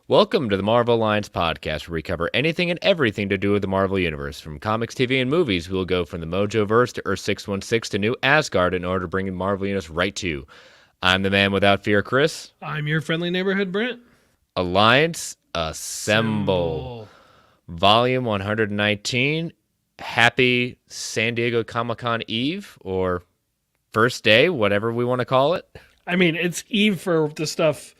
Welcome to the Marvel Alliance podcast, where we cover anything and everything to do with the Marvel Universe. From comics, TV, and movies, we will go from the Mojoverse to Earth 616 to New Asgard in order to bring the Marvel Universe right to you. I'm the man without fear, Chris. I'm your friendly neighborhood, Brent. Alliance Assemble. Volume 119. Happy San Diego Comic-Con Eve, or first day, whatever we want to call it. I mean, it's Eve for the stuff,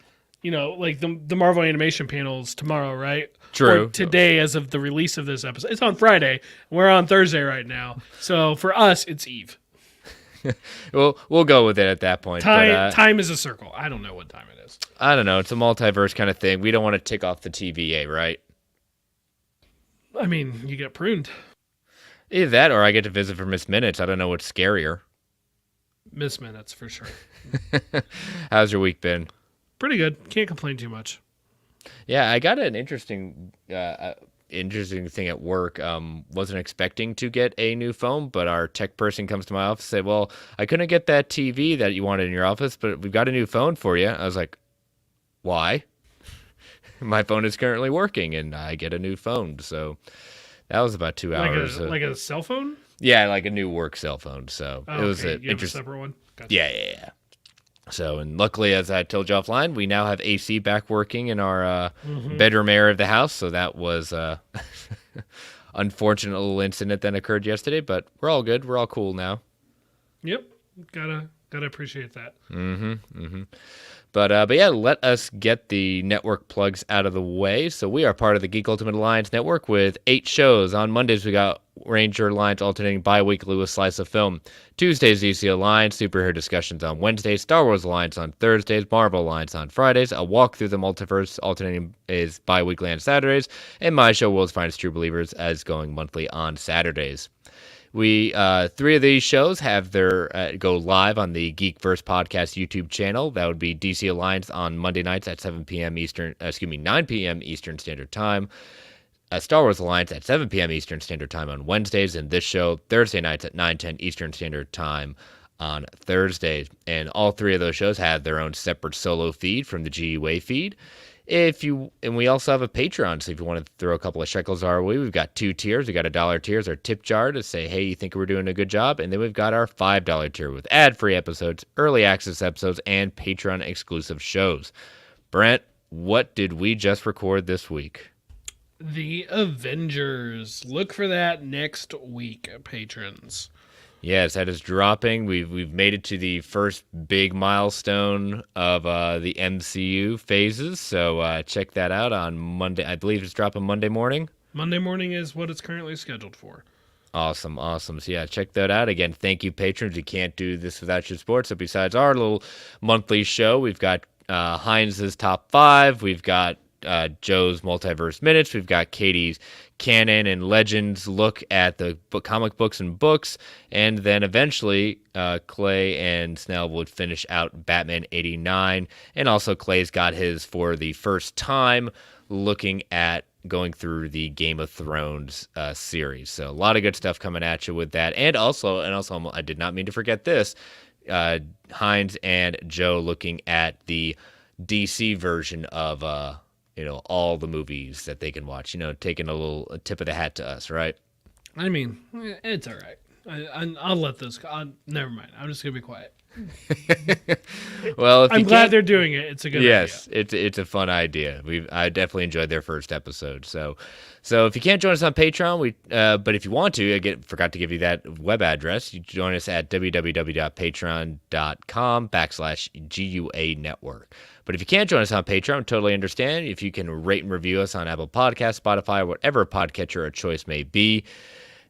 like the Marvel Animation panels tomorrow, right? True. Or today, as of the release of this episode. It's on Friday. We're on Thursday right now. So for us, it's Eve. We'll go with it at that point. Time is a circle. I don't know what time it is. I don't know. It's a multiverse kind of thing. We don't want to tick off the TVA, right? I mean, you get pruned. Either that or I get to visit for Miss Minutes. I don't know what's scarier. Miss Minutes, for sure. How's your week been? Pretty good. Can't complain too much. Yeah, I got an interesting thing at work. Wasn't expecting to get a new phone, but our tech person comes to my office and said, well, I couldn't get that TV that you wanted in your office, but we've got a new phone for you. I was like, why? My phone is currently working, and I get a new phone. So that was about 2 hours. Like a cell phone? Yeah, like a new work cell phone. So it was an interesting. Separate one? Gotcha. Yeah. So, and luckily, as I told you offline, we now have AC back working in our bedroom area of the house. So that was unfortunate little incident that occurred yesterday, but we're all good. We're all cool now. Yep. Gotta appreciate that. But yeah, let us get the network plugs out of the way. So we are part of the Geek Ultimate Alliance Network with 8 shows. On Mondays, we got Ranger Alliance alternating bi-weekly with Slice of Film. Tuesdays, DC Alliance, superhero discussions on Wednesdays, Star Wars Alliance on Thursdays, Marvel Alliance on Fridays, a walk through the multiverse alternating is bi-weekly on Saturdays, and my show, World's Finest True Believers, as going monthly on Saturdays. We 3 of these shows have their go live on the Geekverse Podcast YouTube channel. That would be DC Alliance on Monday nights at 9 p.m. Eastern Standard Time. Star Wars Alliance at 7 p.m. Eastern Standard Time on Wednesdays, and this show Thursday nights at 9:10 Eastern Standard Time on Thursdays. And all 3 of those shows have their own separate solo feed from the GUA feed. And we also have a Patreon, so if you want to throw a couple of shekels our way, we've got 2 tiers. We got $1 tiers, our tip jar to say, hey, you think we're doing a good job? And then we've got our $5 tier with ad-free episodes, early access episodes, and Patreon exclusive shows. Brent, what did we just record this week? The Avengers. Look for that next week, patrons. Yes, that is dropping. We've made it to the first big milestone of the MCU phases, so check that out on Monday. I believe it's dropping Monday morning. Monday morning is what it's currently scheduled for. Awesome. So yeah, check that out. Again, thank you, patrons. You can't do this without your support. So besides our little monthly show, we've got Heinz's Top 5. We've got Joe's Multiverse Minutes. We've got Katie's Canon and Legends look at the comic books and books. And then eventually Clay and Snell would finish out Batman 89. And also Clay's got his for the first time looking at going through the Game of Thrones series. So a lot of good stuff coming at you with that. And also I did not mean to forget this, Heinz and Joe looking at the DC version of all the movies that they can watch, taking a tip of the hat to us, right? I mean, it's all right. I'll let this go. Never mind. I'm just going to be quiet. Well, I'm glad they're doing it. It's a good idea. Yes, it's a fun idea. I definitely enjoyed their first episode. So if you can't join us on Patreon, but if you want to, I forgot to give you that web address. You join us at www.patreon.com/GUA network. But if you can't join us on Patreon, totally understand. If you can rate and review us on Apple Podcasts, Spotify, or whatever podcatcher of choice may be.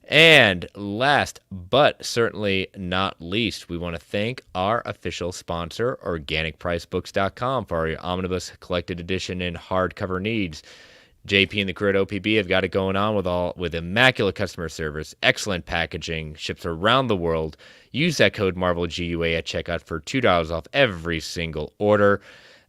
And last but certainly not least, we want to thank our official sponsor, OrganicPriceBooks.com, for your omnibus collected edition and hardcover needs. JP and the crew at OPB have got it going on with immaculate customer service, excellent packaging, ships around the world. Use that code MarvelGUA at checkout for $2 off every single order.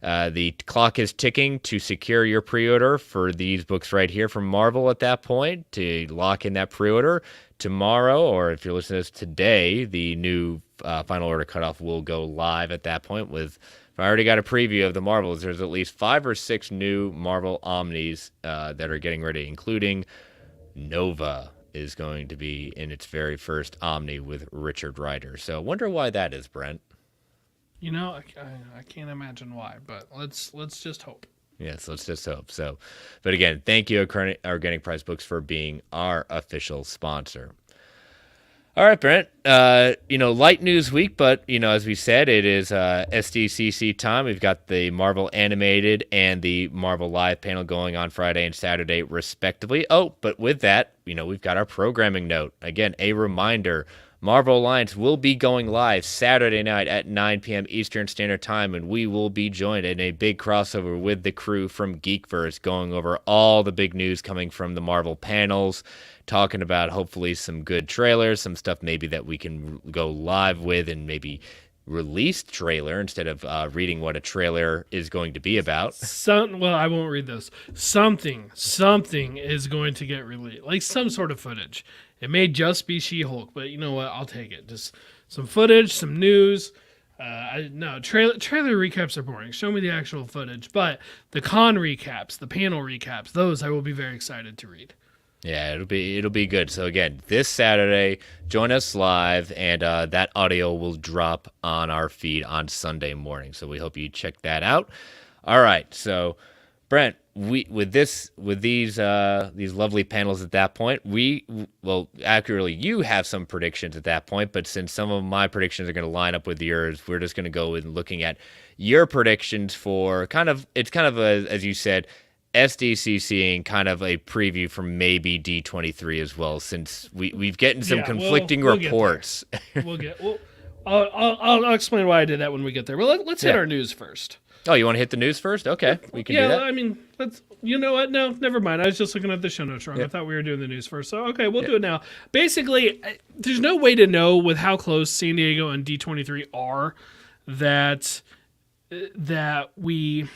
The clock is ticking to secure your pre-order for these books right here from Marvel at that point, to lock in that pre-order. Tomorrow, or if you're listening to this today, the new final order cutoff will go live at that point. If I already got a preview of the Marvels, there's at least 5 or 6 new Marvel Omnis that are getting ready, including Nova is going to be in its very first Omni with Richard Rider. So I wonder why that is, Brent. I can't imagine why, but let's just hope. Yes, let's just hope. So, but again, thank you, Organic Prize Books, for being our official sponsor. All right, Brent. Light news week, but as we said, it is SDCC time. We've got the Marvel Animated and the Marvel Live panel going on Friday and Saturday, respectively. Oh, but with that, we've got our programming note. Again, a reminder: Marvel Alliance will be going live Saturday night at 9 p.m. Eastern Standard Time, and we will be joined in a big crossover with the crew from Geekverse, going over all the big news coming from the Marvel panels, talking about hopefully some good trailers, some stuff maybe that we can go live with and maybe release trailer instead of reading what a trailer is going to be about. I won't read those. Something is going to get released, like some sort of footage. It may just be She-Hulk, but you know what? I'll take it. Just some footage, some news. Trailer recaps are boring. Show me the actual footage. But the con recaps, the panel recaps, those I will be very excited to read. Yeah, it'll be good. So again, this Saturday, join us live, and that audio will drop on our feed on Sunday morning. So we hope you check that out. All right, so Brent, with these lovely panels at that point, accurately, you have some predictions at that point. But since some of my predictions are going to line up with yours, we're just going to go in looking at your predictions for as you said, SDCC, and kind of a preview for maybe D23 as well, since we've gotten some conflicting reports. I'll explain why I did that when we get there. Well, let's hit our news first. Oh, you want to hit the news first? Okay, we can do that. I mean, you know what? No, never mind. I was just looking at the show notes wrong. I thought we were doing the news first. So, okay, we'll do it now. Basically, there's no way to know with how close San Diego and D23 are that we...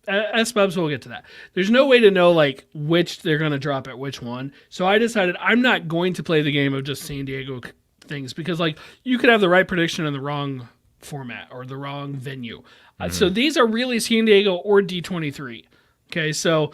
SBubs, we'll get to that. There's no way to know like which they're going to drop at which one. So I decided I'm not going to play the game of just San Diego things, because like you could have the right prediction in the wrong format or the wrong venue. So these are really San Diego or D23. Okay, so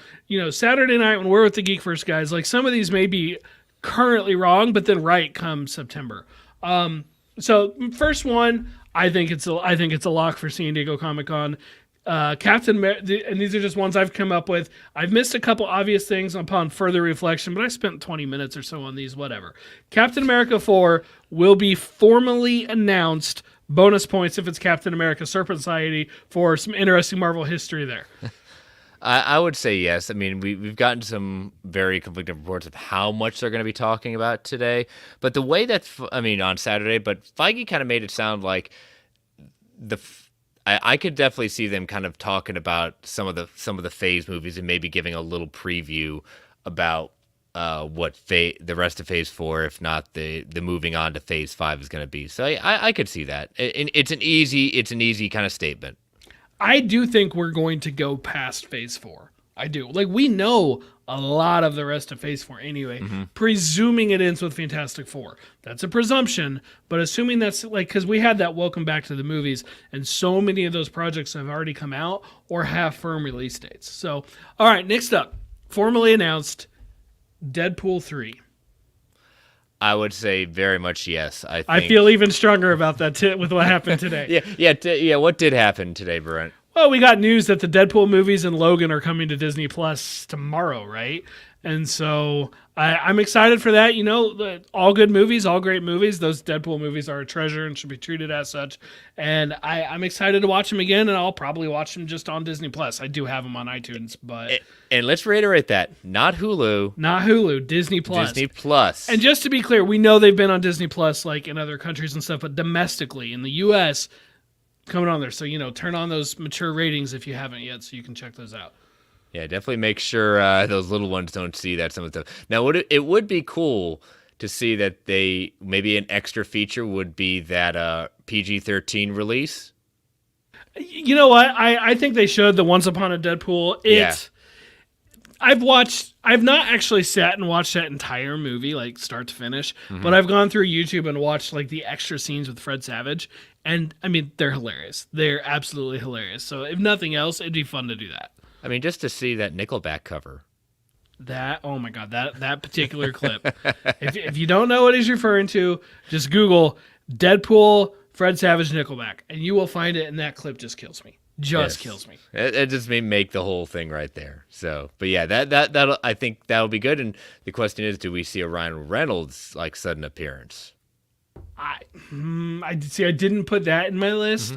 Saturday night when we're with the Geekverse guys, like some of these may be currently wrong, but then right come September. So first one, I think it's a lock for San Diego Comic-Con. Captain America, and these are just ones I've come up with. I've missed a couple obvious things upon further reflection, but I spent 20 minutes or so on these, whatever. Captain America 4 will be formally announced. Bonus points if it's Captain America Serpent Society for some interesting Marvel history there. I would say yes. I mean, we've gotten some very conflicting reports of how much they're going to be talking about today. But the way on Saturday, but Feige kind of made it sound like I could definitely see them kind of talking about some of the Phase movies and maybe giving a little preview about what the rest of Phase 4, if not the moving on to Phase 5, is going to be. So I could see that. It's an easy kind of statement. I do think we're going to go past Phase 4. I do. Like, we know a lot of the rest of Phase 4 anyway, presuming it ends with Fantastic Four. That's a presumption, but assuming that's, like, because we had that Welcome Back to the Movies, and so many of those projects have already come out or have firm release dates. So, all right, next up, formally announced Deadpool 3. I would say very much yes. I feel even stronger about that with what happened today. Yeah. What did happen today, Brent? Well, we got news that the Deadpool movies and Logan are coming to Disney Plus tomorrow, right? And so I'm excited for that. All good movies, all great movies. Those Deadpool movies are a treasure and should be treated as such. And I'm excited to watch them again, and I'll probably watch them just on Disney Plus. I do have them on iTunes, but and let's reiterate that not Hulu, Disney Plus. Disney Plus. And just to be clear, we know they've been on Disney Plus like in other countries and stuff, but domestically in the U.S. coming on there. So turn on those mature ratings if you haven't yet, so you can check those out. Yeah, definitely make sure those little ones don't see that some of the stuff. Now, it would be cool to see that maybe an extra feature would be that PG-13 release. You know what? I think they should. The Once Upon a Deadpool. I've not actually sat and watched that entire movie, like start to finish, but I've gone through YouTube and watched like the extra scenes with Fred Savage. And I mean, they're hilarious. They're absolutely hilarious. So if nothing else, it'd be fun to do that. I mean, just to see that Nickelback cover. Oh my God, that particular clip. If you don't know what he's referring to, just Google Deadpool, Fred Savage, Nickelback, and you will find it. And that clip just kills me. Kills me. It just may make the whole thing right there. So, but yeah, that'll, I think that'll be good. And the question is, do we see a Ryan Reynolds like sudden appearance? I see. I didn't put that in my list.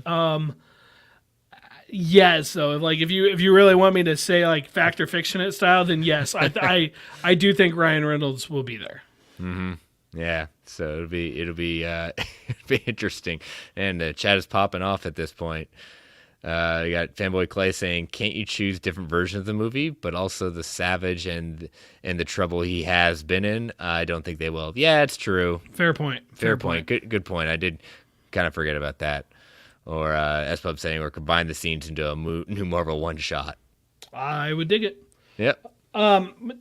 Yes. So, like, if you really want me to say like fact or fiction it style, then yes, I do think Ryan Reynolds will be there. Yeah. So it'll be it'll be interesting. And chat is popping off at this point. You got Fanboy Clay saying, "Can't you choose different versions of the movie, but also the Savage and the trouble he has been in?" I don't think they will. Yeah, it's true. Fair point. Fair point. Good point. I did kind of forget about that. Or SPub saying, "Or combine the scenes into a new Marvel one shot." I would dig it. Yep.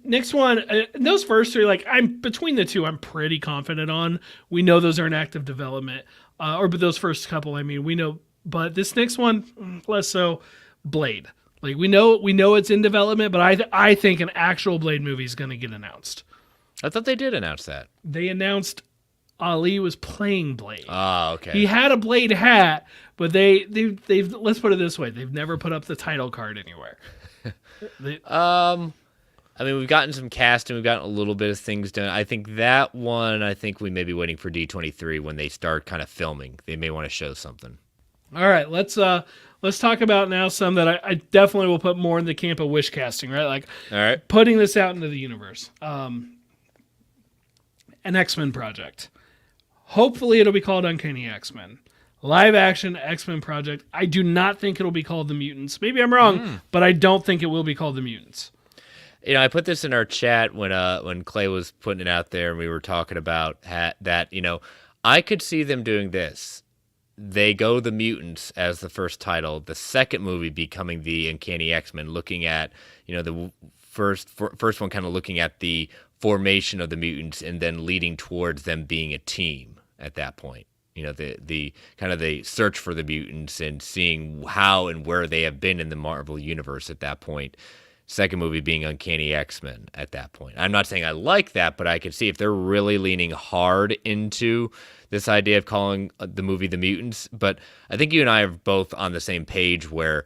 Next one. Those first three, like I'm between the two, I'm pretty confident on. We know those are in active development. But those first couple, I mean, we know. But this next one, less so. Blade. Like we know it's in development, but I think an actual Blade movie is going to get announced. I thought they did announce that. They announced Ali was playing Blade. Oh, okay. He had a Blade hat, but they've let's put it this way: they've never put up the title card anywhere. I mean, we've gotten some casting, we've gotten a little bit of things done. I think that one, we may be waiting for D23 when they start kind of filming. They may want to show something. All right, let's talk about now some that I definitely will put more in the camp of wish casting, right? Like, all right, putting this out into the universe. An X-Men project. Hopefully, it'll be called Uncanny X-Men. Live action X-Men project. I do not think it'll be called The Mutants. Maybe I'm wrong, but I don't think it will be called The Mutants. You know, I put this in our chat when Clay was putting it out there, and we were talking about that. You know, I could see them doing this. They go The Mutants as the first title. The second movie becoming the Uncanny X-Men, looking at, you know, the first one kind of looking at the formation of the mutants and then leading towards them being a team at that point. You know, the kind of the search for the mutants and seeing how and where they have been in the Marvel universe at that point. Second movie being Uncanny X-Men at that point. I'm not saying I like that, but I could see if they're really leaning hard into this idea of calling the movie The Mutants. But I think you and I are both on the same page where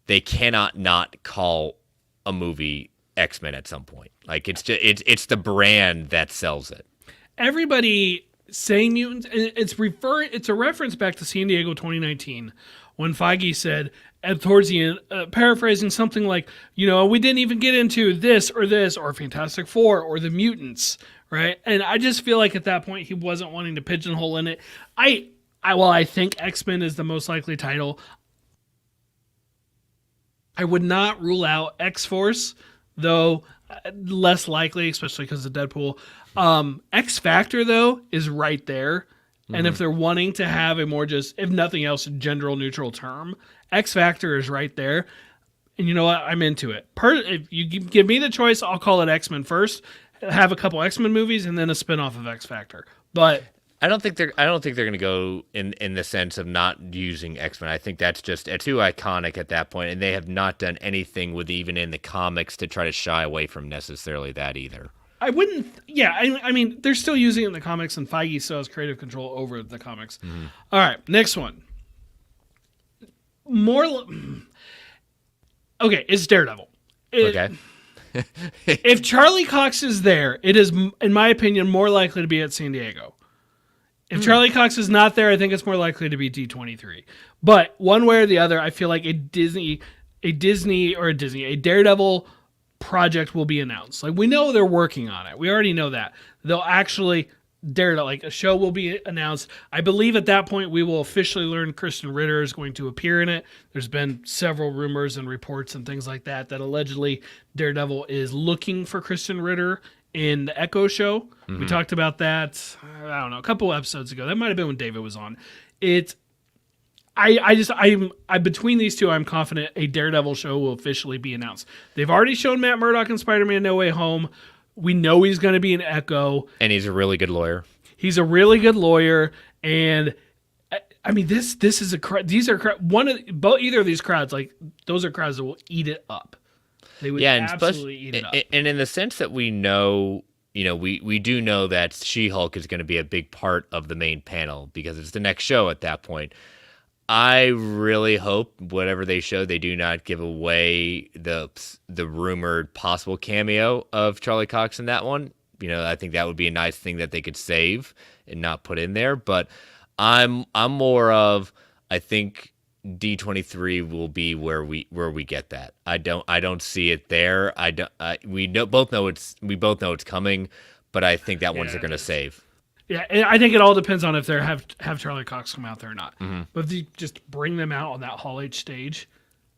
they cannot not call a movie X-Men at some point. Like it's the brand that sells it. Everybody saying mutants, it's a reference back to San Diego 2019 when Feige said, and towards the end, paraphrasing something like, you know, we didn't even get into this, or Fantastic Four, or the mutants, right? And I just feel like at that point he wasn't wanting to pigeonhole in it. I think X-Men is the most likely title. I would not rule out X-Force, though less likely, especially because of Deadpool. X-Factor, though, is right there. And if they're wanting to have a more just, if nothing else, gender neutral term, X-Factor is right there. And you know what? I'm into it. If you give me the choice, I'll call it X-Men first, have a couple X-Men movies, and then a spinoff of X-Factor. But I don't think they're going to go in the sense of not using X-Men. I think that's just too iconic at that point, and they have not done anything with even in the comics to try to shy away from necessarily that either. I wouldn't. Yeah, I mean, they're still using it in the comics, and Feige still has creative control over the comics. All right, next one. Okay, it's Daredevil. Okay. If Charlie Cox is there, it is, in my opinion, more likely to be at San Diego. If Charlie Cox is not there, I think it's more likely to be D23. But one way or the other, I feel like a Daredevil project will be announced. Like, we know they're working on it. We already know that. They'll actually, like a show will be announced. I believe at that point we will officially learn Kristen Ritter is going to appear in it. There's been several rumors and reports and things like that allegedly Daredevil is looking for Kristen Ritter in the Echo show. We talked about that, I don't know, a couple episodes ago. That might have been when David was on. I between these two, I'm confident a Daredevil show will officially be announced. They've already shown Matt Murdock in Spider-Man: No Way Home. We know he's going to be an Echo, and he's a really good lawyer. He's a really good lawyer, and I mean this is these are one of both either of these crowds, like those are crowds that will eat it up. They would absolutely eat it up. And in the sense that we know, we do know that She-Hulk is going to be a big part of the main panel because it's the next show at that point. I really hope whatever they show, they do not give away the rumored possible cameo of Charlie Cox in that one. I think that would be a nice thing that they could save and not put in there. But I'm more of, I think D23 will be where we get that. I don't see it there. We both know it's coming, but I think that one's they're going to save. Yeah, and I think it all depends on if they have Charlie Cox come out there or not. Mm-hmm. But if you just bring them out on that Hall H stage,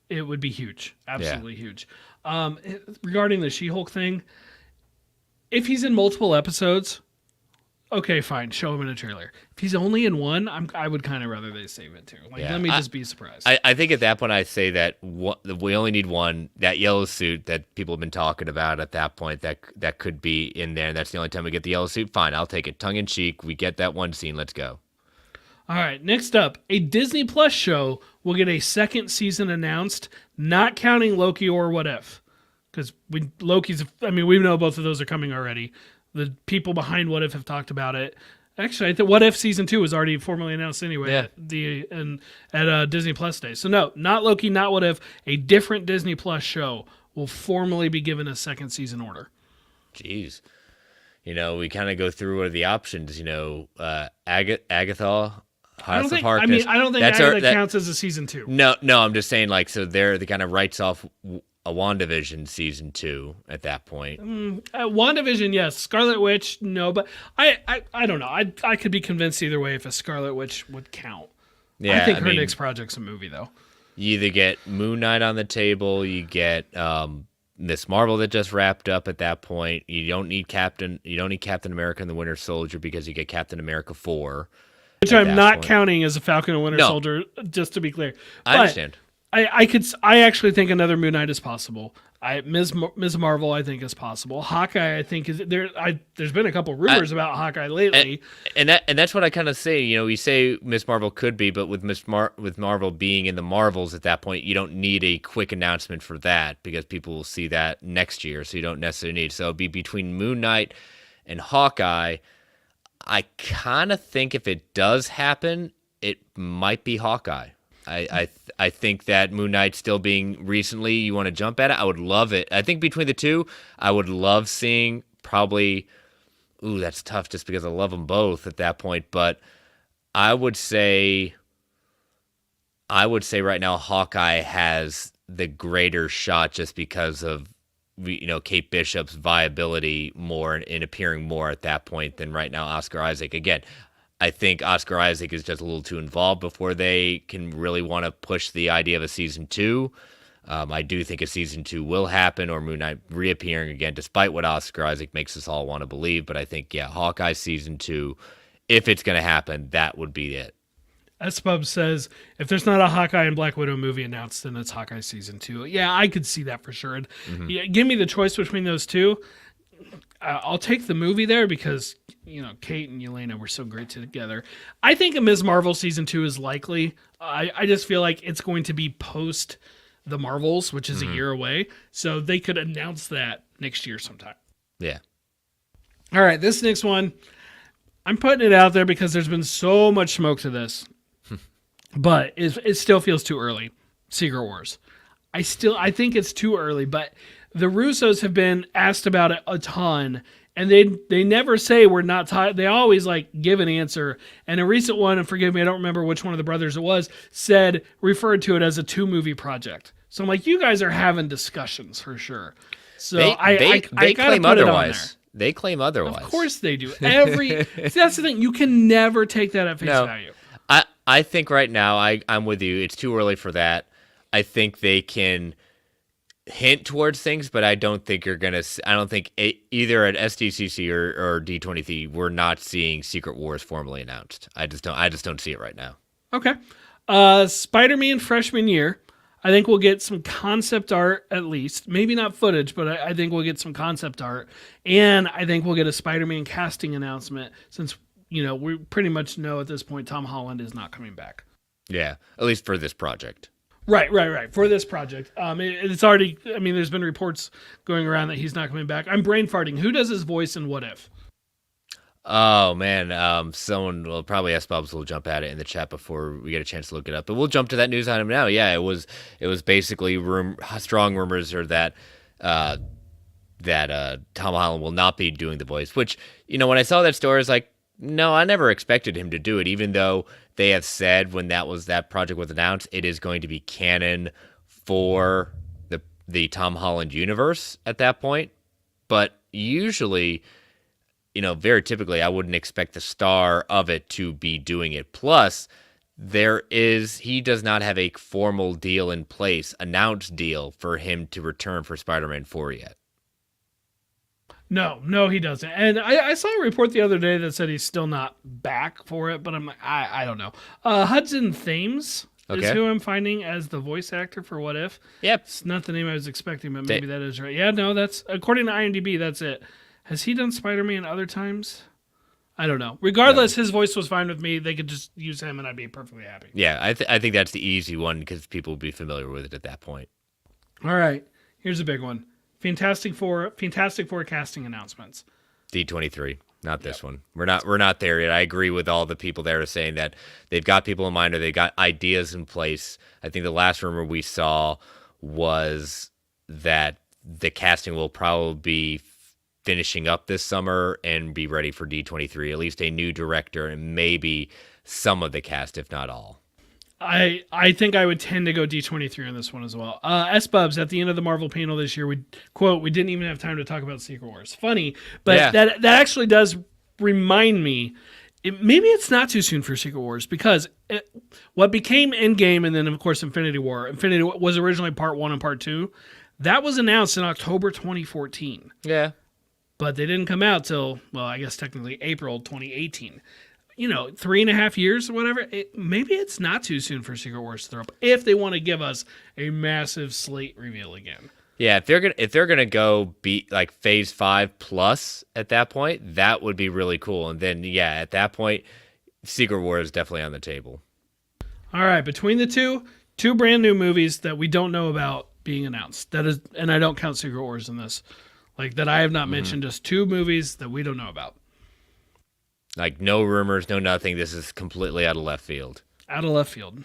it would be huge, absolutely huge. Regarding the She-Hulk thing, if he's in multiple episodes, okay, fine, show him in a trailer. If he's only in one, I would kind of rather they save it too. Let me just be surprised. I think at that point I say that we only need one, that yellow suit that people have been talking about at that point that could be in there. And that's the only time we get the yellow suit. Fine, I'll take it. Tongue in cheek. We get that one scene. Let's go. All right, next up, a Disney Plus show will get a second season announced, not counting Loki or What If. Because we know both of those are coming already. The people behind What If have talked about it. Actually, I think What If season 2 was already formally announced anyway at Disney Plus Day. So no, not Loki, not What If. A different Disney Plus show will formally be given a second season order. Jeez, we kind of go through what are the options. Agatha. House of Harkness. I don't think Agatha counts as a season 2. No, I'm just saying so the kind of writes off a WandaVision season 2 at that point. WandaVision, yes. Scarlet Witch, no. But I don't know. I could be convinced either way if a Scarlet Witch would count. Yeah, I think her next project's a movie, though. You either get Moon Knight on the table, you get Miss Marvel that just wrapped up at that point. You don't need Captain America and the Winter Soldier because you get Captain America 4. Which I'm not counting as a Falcon and Winter Soldier, just to be clear. But I understand. I actually think another Moon Knight is possible. Ms. Marvel, I think, is possible. Hawkeye, I think, is there. There's been a couple rumors about Hawkeye lately, and that's what I kind of say. We say Ms. Marvel could be, but with with Marvel being in the Marvels at that point, you don't need a quick announcement for that because people will see that next year, so you don't necessarily need. So it'll be between Moon Knight and Hawkeye. I kind of think if it does happen, it might be Hawkeye. I think that Moon Knight still being recently, you want to jump at it. I would love it. I think between the two, I would love seeing probably. Ooh, that's tough just because I love them both at that point. But I would say right now Hawkeye has the greater shot just because of Kate Bishop's viability more and appearing more at that point than right now Oscar Isaac. Again, I think Oscar Isaac is just a little too involved before they can really want to push the idea of a season 2. I do think a season 2 will happen or Moon Knight reappearing again, despite what Oscar Isaac makes us all want to believe. But I think, Hawkeye season 2, if it's going to happen, that would be it. S-Pub says, if there's not a Hawkeye and Black Widow movie announced, then it's Hawkeye season 2. Yeah, I could see that for sure. And give me the choice between those two. I'll take the movie there because, Kate and Yelena were so great together. I think a Ms. Marvel season 2 is likely. I just feel like it's going to be post the Marvels, which is a year away. So they could announce that next year sometime. Yeah. All right, this next one, I'm putting it out there because there's been so much smoke to this. But it still feels too early. Secret Wars. I think it's too early, but the Russos have been asked about it a ton, and they never say we're not tied. They always give an answer. And a recent one, and forgive me, I don't remember which one of the brothers it was, referred to it as a 2-movie project. So I'm like, you guys are having discussions for sure. So they claim otherwise. They claim otherwise. Of course they do. That's the thing. You can never take that at face value. I think right now I'm with you. It's too early for that. I think they can hint towards things, but I don't think you're gonna. I don't think either at SDCC or D23 we're not seeing Secret Wars formally announced. I just don't see it right now. Okay. Spider-Man freshman year. I think we'll get some concept art at least. Maybe not footage, but I think we'll get some concept art. And I think we'll get a Spider-Man casting announcement since, we pretty much know at this point Tom Holland is not coming back. Yeah, at least for this project. Right. For this project. It's already, there's been reports going around that he's not coming back. I'm brain farting. Who does his voice in What If? Oh man, someone will probably ask Bubs. Will jump at it in the chat before we get a chance to look it up. But we'll jump to that news item now. Yeah, it was basically strong rumors are that Tom Holland will not be doing the voice. Which when I saw that story, I was like, no, I never expected him to do it. Even though they have said when that project was announced, it is going to be canon for the Tom Holland universe at that point. But usually, very typically, I wouldn't expect the star of it to be doing it. Plus, he does not have a formal deal in place, announced deal for him to return for Spider-Man 4 yet. No, he doesn't. And I saw a report the other day that said he's still not back for it, but I'm like, I don't know. Hudson Thames is who I'm finding as the voice actor for What If. Yep. It's not the name I was expecting, but maybe that is right. Yeah, no, that's, according to IMDb, that's it. Has he done Spider-Man other times? I don't know. Regardless, his voice was fine with me. They could just use him, and I'd be perfectly happy. Yeah, I think that's the easy one because people will be familiar with it at that point. All right, here's a big one. Fantastic Four casting announcements. D23, not this one. We're not there yet. I agree with all the people there saying that they've got people in mind or they've got ideas in place. I think the last rumor we saw was that the casting will probably be finishing up this summer and be ready for D23, at least a new director and maybe some of the cast, if not all. I think I would tend to go D23 on this one as well. S-Bubs, at the end of the Marvel panel this year, we didn't even have time to talk about Secret Wars. Funny, but that actually does remind me, maybe it's not too soon for Secret Wars because what became Endgame and then, of course, Infinity War. Infinity was originally Part 1 and Part 2. That was announced in October 2014. Yeah. But they didn't come out till, well, I guess technically April 2018. 3.5 years or whatever. Maybe it's not too soon for Secret Wars to throw up if they want to give us a massive slate reveal again. Yeah, if they're gonna go be like Phase 5 plus at that point, that would be really cool. And then at that point, Secret Wars is definitely on the table. All right, between the two brand new movies that we don't know about being announced. That is, and I don't count Secret Wars in this. Like that I have not mentioned, just two movies that we don't know about. Like no rumors, no nothing. This is completely out of left field. Out of left field.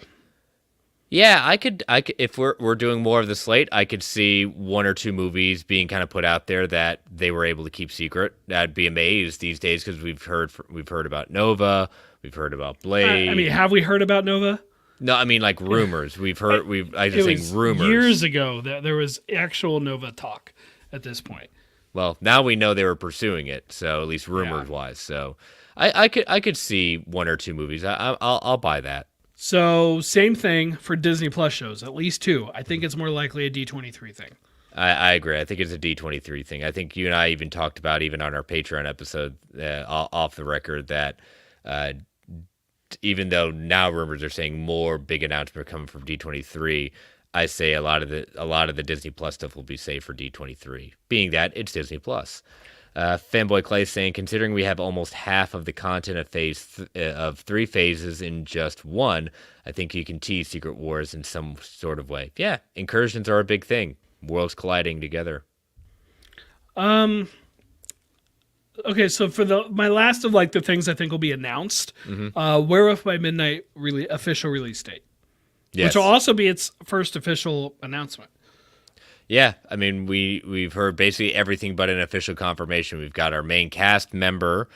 Yeah, I could if we're doing more of the slate, I could see one or two movies being kind of put out there that they were able to keep secret. I'd be amazed these days because we've heard about Nova, we've heard about Blade. Have we heard about Nova? No, I mean like rumors. I just think rumors. Years ago that there was actual Nova talk at this point. Well, now we know they were pursuing it, so at least rumors wise. So I could see one or two movies. I'll buy that. So same thing for Disney Plus shows, at least two. I think it's more likely a D23 thing. I agree. I think it's a D23 thing. I think you and I even talked about, even on our Patreon episode, off the record, that even though now rumors are saying more big announcements are coming from D23, I say a lot of the Disney Plus stuff will be saved for D23, being that it's Disney Plus. Fanboy Clay saying, considering we have almost half of the content of 3 phases in just one, I think you can tease Secret Wars in some sort of way. Yeah, incursions are a big thing. Worlds colliding together. Okay, so for my last of like the things I think will be announced, Werewolf by Midnight official release date. Yes. Which will also be its first official announcement. Yeah, I mean, we've heard basically everything but an official confirmation. We've got our main cast member,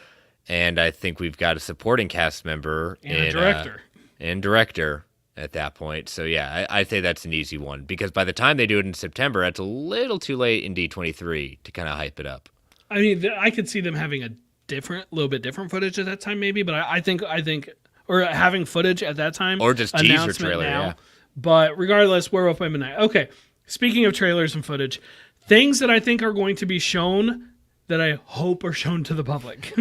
and I think we've got a supporting cast member and director. And director at that point. So yeah, I'd say that's an easy one because by the time they do it in September, it's a little too late in D23 to kind of hype it up. I mean, I could see them having a little bit different footage at that time, maybe, but I think. Or having footage at that time. Or just teaser trailer, now. But regardless, Werewolf by Midnight. Okay, speaking of trailers and footage, things that I think are going to be shown that I hope are shown to the public.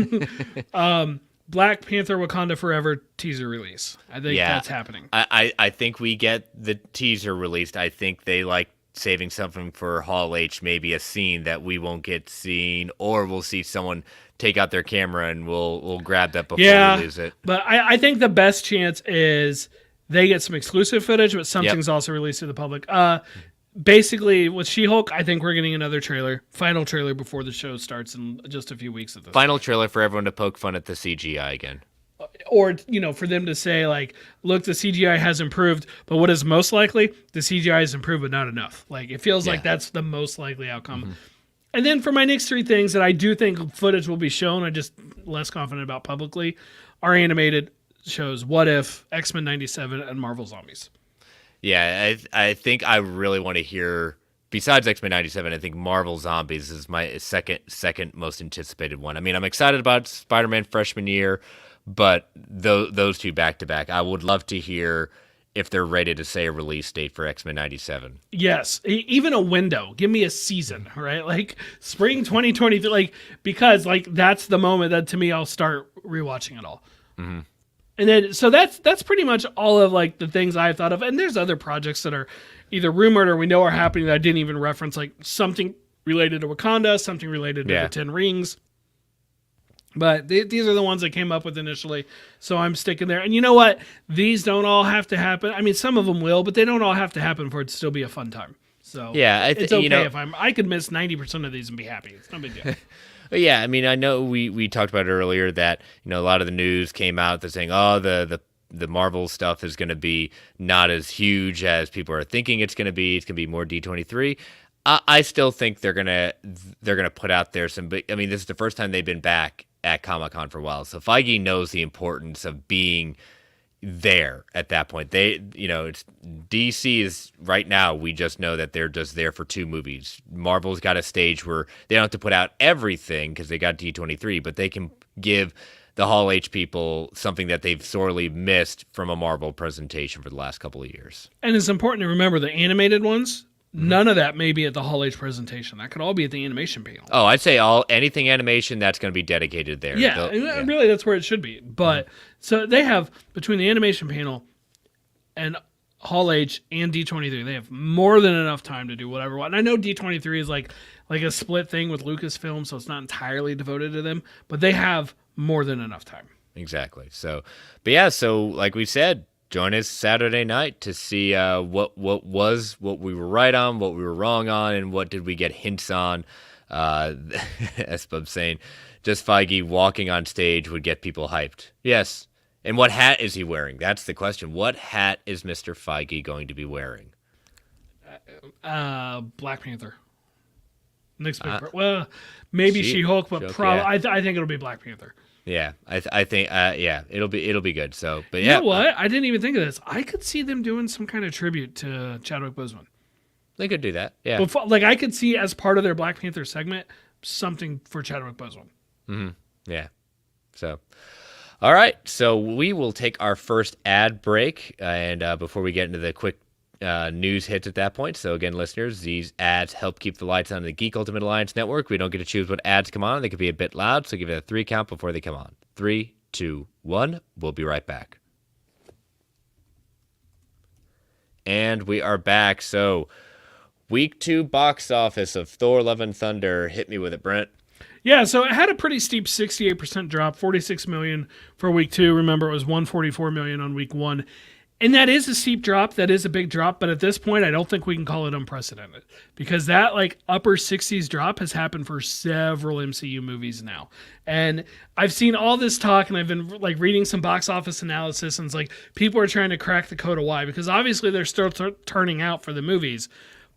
Black Panther Wakanda Forever teaser release. I think that's happening. I think we get the teaser released. I think they like saving something for Hall H, maybe a scene that we won't get seen, or we'll see someone take out their camera and we'll grab that before we lose it. But I think the best chance is they get some exclusive footage, but something's also released to the public. Basically, with She-Hulk, I think we're getting another final trailer before the show starts in just a few weeks. Final trailer for everyone to poke fun at the CGI again. Or, for them to say, like, look, the CGI has improved, but what is most likely? The CGI has improved, but not enough. Like, it feels like that's the most likely outcome. Mm-hmm. And then for my next three things that I do think footage will be shown, I'm just less confident about publicly, are animated shows What If, X-Men 97, and Marvel Zombies. Yeah, I think I really want to hear, besides X-Men 97, I think Marvel Zombies is my second most anticipated one. I mean, I'm excited about Spider-Man freshman year, but those two back-to-back, I would love to hear if they're ready to say a release date for X-Men 97. Yes, even a window. Give me a season, right? Like spring 2023, like, because like that's the moment that to me I'll start rewatching it all. Mm-hmm. And then so that's pretty much all of like the things I've thought of. And there's other projects that are either rumored or we know are happening that I didn't even reference, like something related to Wakanda, something related to the 10 Rings. But these are the ones I came up with initially, so I'm sticking there. And you know what? These don't all have to happen. I mean, some of them will, but they don't all have to happen for it to still be a fun time. So yeah, it's okay if I could miss 90% of these and be happy. It's no big deal. Yeah, I mean, I know we talked about it earlier that a lot of the news came out that's saying, oh, the Marvel stuff is going to be not as huge as people are thinking it's going to be. It's going to be more D23. I still think they're gonna put out there some big. I mean, this is the first time they've been back at Comic-Con for a while, so Feige knows the importance of being there at that point. It's DC is right now. We just know that they're just there for 2 movies. Marvel's got a stage where they don't have to put out everything because they got D23, but they can give the Hall H people something that they've sorely missed from a Marvel presentation for the last couple of years. And it's important to remember the animated ones. None of that may be at the Hall H presentation. That could all be at the animation panel. Oh, I'd say anything animation that's going to be dedicated there. Yeah, really, that's where it should be. But so they have, between the animation panel and Hall H and D23, they have more than enough time to do whatever. And I know D23 is like a split thing with Lucasfilm, so it's not entirely devoted to them, but they have more than enough time. Exactly. So like we said, join us Saturday night to see what we were right on, what we were wrong on, and what did we get hints on. As Bub's saying, just Feige walking on stage would get people hyped. Yes. And what hat is he wearing? That's the question. What hat is Mr. Feige going to be wearing? Black Panther. Next big part. Well, maybe She-Hulk, but probably I think it'll be Black Panther. Yeah, I think it'll be good. So, but you know what? I didn't even think of this. I could see them doing some kind of tribute to Chadwick Boseman. They could do that. Yeah, like I could see as part of their Black Panther segment something for Chadwick Boseman. Mm-hmm. Yeah. So, all right. So we will take our first ad break, and before we get into the quick news hits at that point. So again, listeners, these ads help keep the lights on the Geek Ultimate Alliance Network. We don't get to choose what ads come on. They could be a bit loud, so give it a 3 count before they come on. 3, 2, 1. We'll be right back. And we are back. So week 2 box office of Thor: Love and Thunder. Hit me with it, Brent. Yeah, so it had a pretty steep 68% drop, $46 million for week 2. Remember, it was $144 million on week 1. And that is a steep drop. That is a big drop. But at this point, I don't think we can call it unprecedented because that like upper 60s drop has happened for several MCU movies now. And I've seen all this talk and I've been like reading some box office analysis and it's like people are trying to crack the code of why, because obviously they're still turning out for the movies.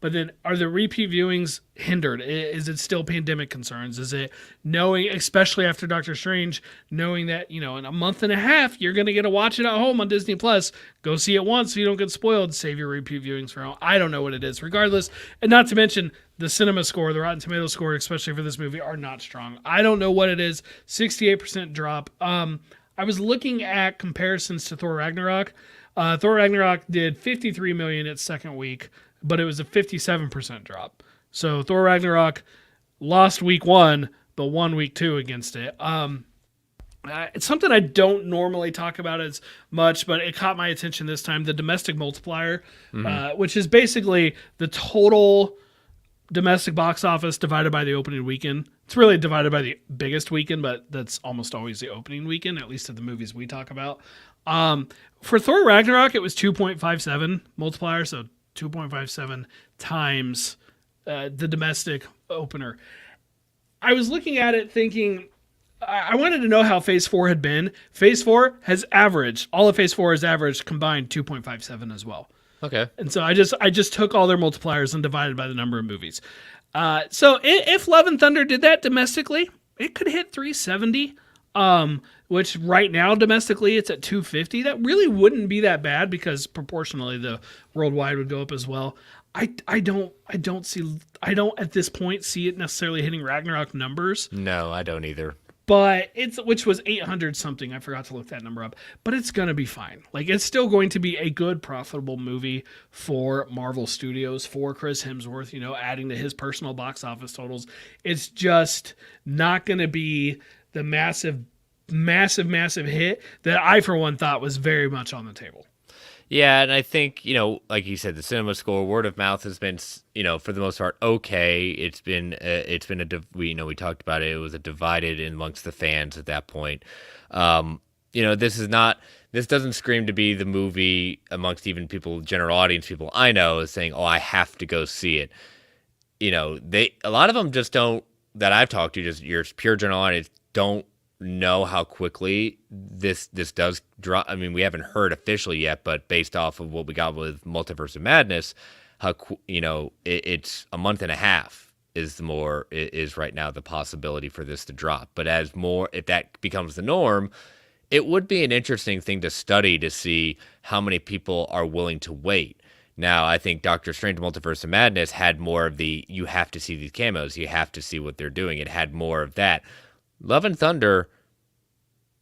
But then are the repeat viewings hindered? Is it still pandemic concerns? Is it knowing, especially after Doctor Strange, knowing that, in a month and a half, you're going to get to watch it at home on Disney Plus. Go see it once so you don't get spoiled. Save your repeat viewings for home. I don't know what it is. Regardless, and not to mention the cinema score, the Rotten Tomatoes score, especially for this movie, are not strong. I don't know what it is. 68% drop. I was looking at comparisons to Thor Ragnarok. Thor Ragnarok did $53 million its second week, but it was a 57% drop. So Thor Ragnarok lost week 1, but won week 2 against it. It's something I don't normally talk about as much, but it caught my attention this time. The domestic multiplier, which is basically the total domestic box office divided by the opening weekend. It's really divided by the biggest weekend, but that's almost always the opening weekend, at least of the movies we talk about. For Thor Ragnarok, it was 2.57 multiplier, so 2.57 times the domestic opener. I was looking at it thinking, I wanted to know how Phase 4 had been. Phase 4 has averaged, all of Phase 4 has averaged combined 2.57 as well. Okay. And so I just took all their multipliers and divided by the number of movies. So if Love and Thunder did that domestically, it could hit 370, which right now domestically it's at 250. That really wouldn't be that bad because proportionally the worldwide would go up as well. I don't at this point see it necessarily hitting Ragnarok numbers. No, I don't either. But which was 800 something. I forgot to look that number up. But it's going to be fine. Like, it's still going to be a good, profitable movie for Marvel Studios, for Chris Hemsworth, adding to his personal box office totals. It's just not going to be the massive hit that I, for one, thought was very much on the table. Yeah, and I think, like you said, the cinema score, word of mouth has been, for the most part, okay. We talked about it. It was a divided amongst the fans at that point. This doesn't scream to be the movie amongst even general audience people I know is saying, oh, I have to go see it. A lot of them just don't, that I've talked to, just your pure general audience, don't know how quickly this does drop. I mean, we haven't heard officially yet, but based off of what we got with Multiverse of Madness, how it's a month and a half is right now the possibility for this to drop. But if that becomes the norm, it would be an interesting thing to study to see how many people are willing to wait. Now, I think Doctor Strange Multiverse of Madness had more of you have to see these camos, you have to see what they're doing. It had more of that. Love and Thunder,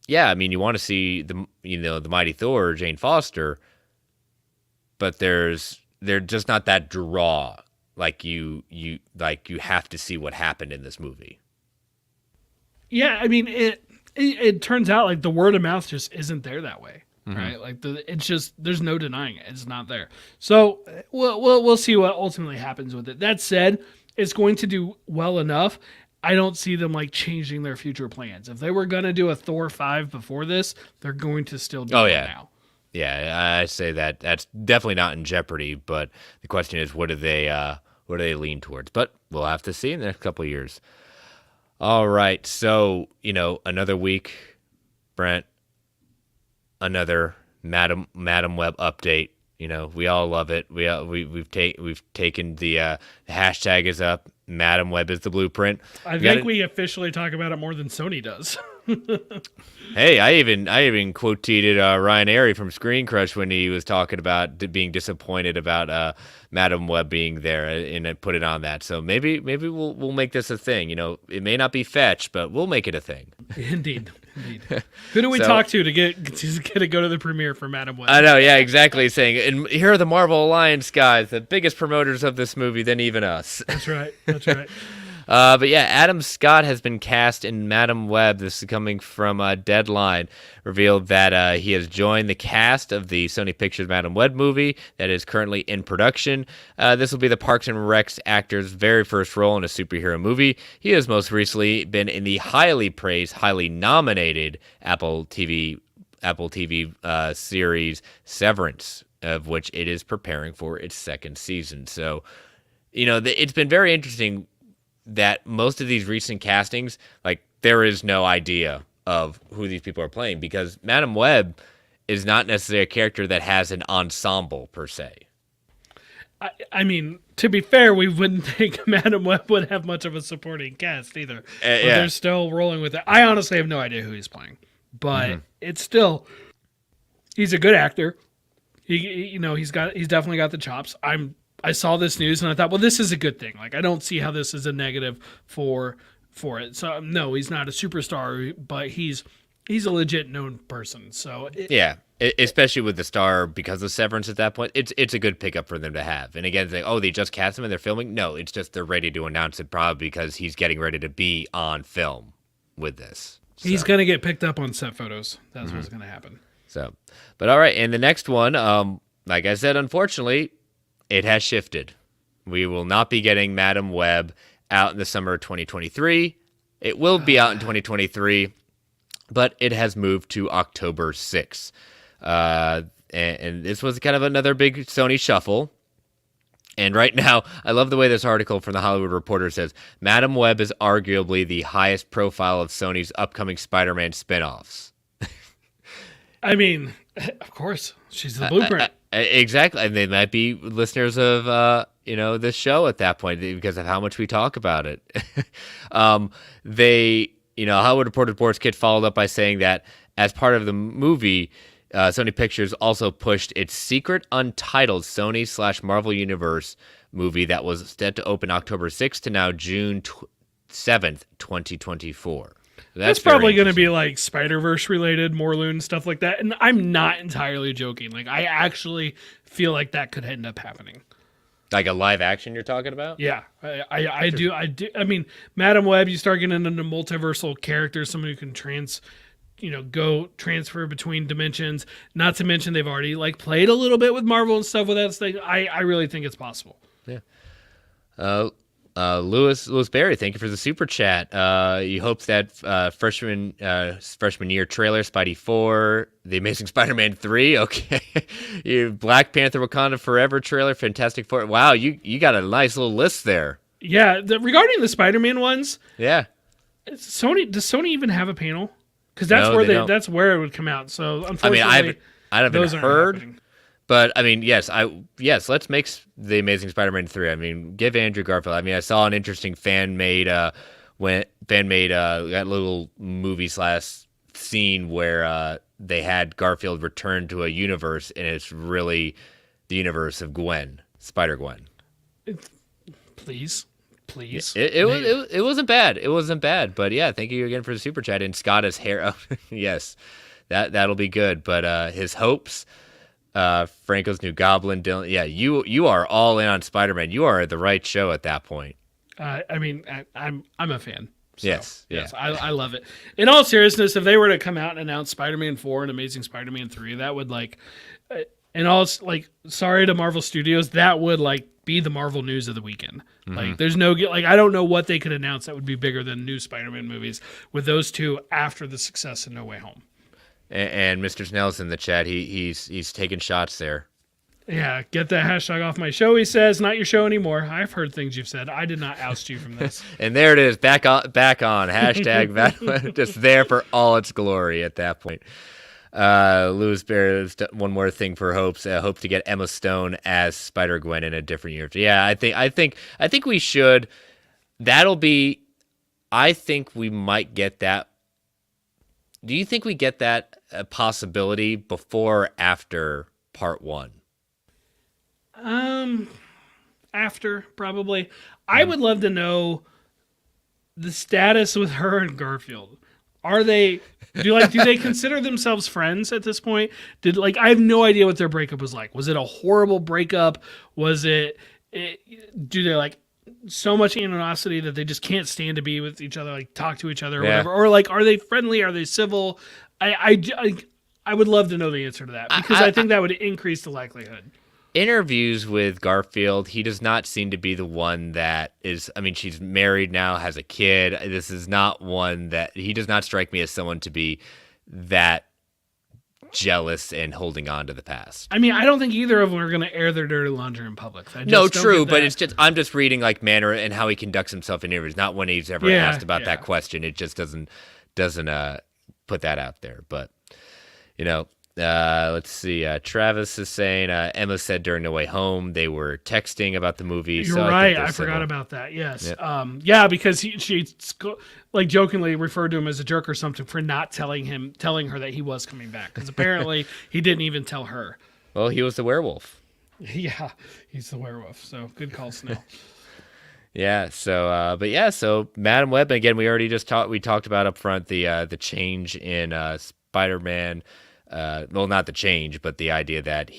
yeah, I mean, you want to see the mighty Thor, Jane Foster, but they're just not that draw. Like you have to see what happened in this movie. Yeah, I mean, it turns out like the word of mouth just isn't there that way, right? Like it's just there's no denying it; it's not there. So we'll see what ultimately happens with it. That said, it's going to do well enough. I don't see them like changing their future plans. If they were going to do a Thor 5 before this, they're going to still do it now. Yeah, I say that's definitely not in jeopardy, but the question is what do they lean towards? But we'll have to see in the next couple of years. All right, so, another week, Brent, another Madam Web update. We all love it. We've taken the hashtag is up. Madam Web is the blueprint. I think we officially talk about it more than Sony does. Hey, I even quote tweeted Ryan Airy from Screen Crush when he was talking about being disappointed about Madam Web being there, and put it on that. So maybe we'll make this a thing. It may not be fetch, but we'll make it a thing. Indeed. Who do we talk to get to go to the premiere for Madam Web? I know, yeah, exactly. Saying, and here are the Marvel Alliance guys, the biggest promoters of this movie than even us. That's right. But yeah, Adam Scott has been cast in Madam Web. This is coming from Deadline. Revealed that he has joined the cast of the Sony Pictures Madam Web movie that is currently in production. This will be the Parks and Rec's actor's very first role in a superhero movie. He has most recently been in the highly praised, highly nominated Apple TV series Severance, of which it is preparing for its second season. So, it's been very interesting that most of these recent castings, like, there is no idea of who these people are playing because Madam Web is not necessarily a character that has an ensemble per se. I mean, to be fair, we wouldn't think Madam Web would have much of a supporting cast either. But they're still rolling with it. I honestly have no idea who he's playing, but it's still, he's a good actor. He's definitely got the chops. I saw this news and I thought, well, this is a good thing. Like, I don't see how this is a negative for it. So no, he's not a superstar, but he's a legit known person. So especially with the star because of Severance at that point, it's a good pickup for them to have. And again, they just cast him and they're filming. No, it's just they're ready to announce it probably because he's getting ready to be on film with this. He's going to get picked up on set photos. That's what's going to happen. So, but all right. And the next one, like I said, unfortunately, it has shifted. We will not be getting Madam Web out in the summer of 2023. It will be out in 2023, but it has moved to October 6th. And this was kind of another big Sony shuffle. And right now, I love the way this article from the Hollywood Reporter says, Madam Web is arguably the highest profile of Sony's upcoming Spider-Man spinoffs. I mean, of course, she's the blueprint. Exactly. And they might be listeners of, this show at that point because of how much we talk about it. Hollywood Reporter reports Kit followed up by saying that as part of the movie, Sony Pictures also pushed its secret untitled Sony/Marvel Universe movie that was set to open October 6th to now June 7th, 2024. That's probably going to be like Spider-Verse related, Morlun, stuff like that. And I'm not entirely joking. Like, I actually feel like that could end up happening. Like a live action you're talking about? Yeah, I do. I mean, Madam Web, you start getting into multiversal characters, someone who can go transfer between dimensions. Not to mention they've already played a little bit with Marvel and stuff with that thing. I really think it's possible. Yeah. Lewis Berry, thank you for the super chat. He hopes that freshman year trailer, Spidey 4, The Amazing Spider-Man 3, okay. Black Panther Wakanda Forever trailer, Fantastic Four. Wow, you got a nice little list there. Yeah, regarding the Spider-Man ones. Yeah. Does Sony even have a panel? Because that's where it would come out. So unfortunately, I haven't heard. But I mean, yes, let's make The Amazing Spider-Man 3. I mean, give Andrew Garfield. I mean, I saw an interesting fan made that little movie / scene where they had Garfield return to a universe, and it's really the universe of Spider-Gwen. Please. It wasn't bad. It wasn't bad. But yeah, thank you again for the super chat. And Scott is hair. Yes, that'll be good. But his hopes. Franco's New Goblin, Dylan. Yeah, you are all in on Spider-Man. You are at the right show at that point. I mean, I'm a fan. So, yes, I love it. In all seriousness, if they were to come out and announce Spider-Man 4 and Amazing Spider-Man 3, that would sorry to Marvel Studios, that would be the Marvel news of the weekend. Mm-hmm. There's no I don't know what they could announce that would be bigger than new Spider-Man movies with those two after the success of No Way Home. And Mr. Snell's in the chat. He's taking shots there. Yeah, get that hashtag off my show, he says. Not your show anymore. I've heard things you've said. I did not oust you from this. And there it is. Back on. Hashtag just there for all its glory at that point. Lewis Bear, one more thing for hopes. Hope to get Emma Stone as Spider-Gwen in a different year. Yeah, I think we should. That'll be. I think we might get that. Do you think we get that possibility before or after part 1? After, probably. I would love to know the status with her and Garfield. Do they consider themselves friends at this point? I have no idea what their breakup was like. Was it a horrible breakup? Was do they so much animosity that they just can't stand to be with each other, talk to each other or whatever? Or are they friendly? Are they civil? I would love to know the answer to that because I think that would increase the likelihood. Interviews with Garfield, he does not seem to be the one that is. I mean, she's married now, has a kid. This is not one that he does not strike me as someone to be that jealous and holding on to the past. I mean, I don't think either of them are going to air their dirty laundry in public. No, true, but it's just I'm just reading manner and how he conducts himself in interviews. Not when he's ever asked about that question. It just doesn't put that out there. But let's see. Travis is saying Emma said during The Way Home they were texting about the movie. You're right. I forgot about that. Yes. Yep. Because she jokingly referred to him as a jerk or something for not telling her that he was coming back. Because apparently he didn't even tell her. Well, he was the werewolf. Yeah, he's the werewolf. So good call, Snell. Yeah. So Madam Web again. We already talked about up front the change in Spider-Man. Well, not the change, but the idea that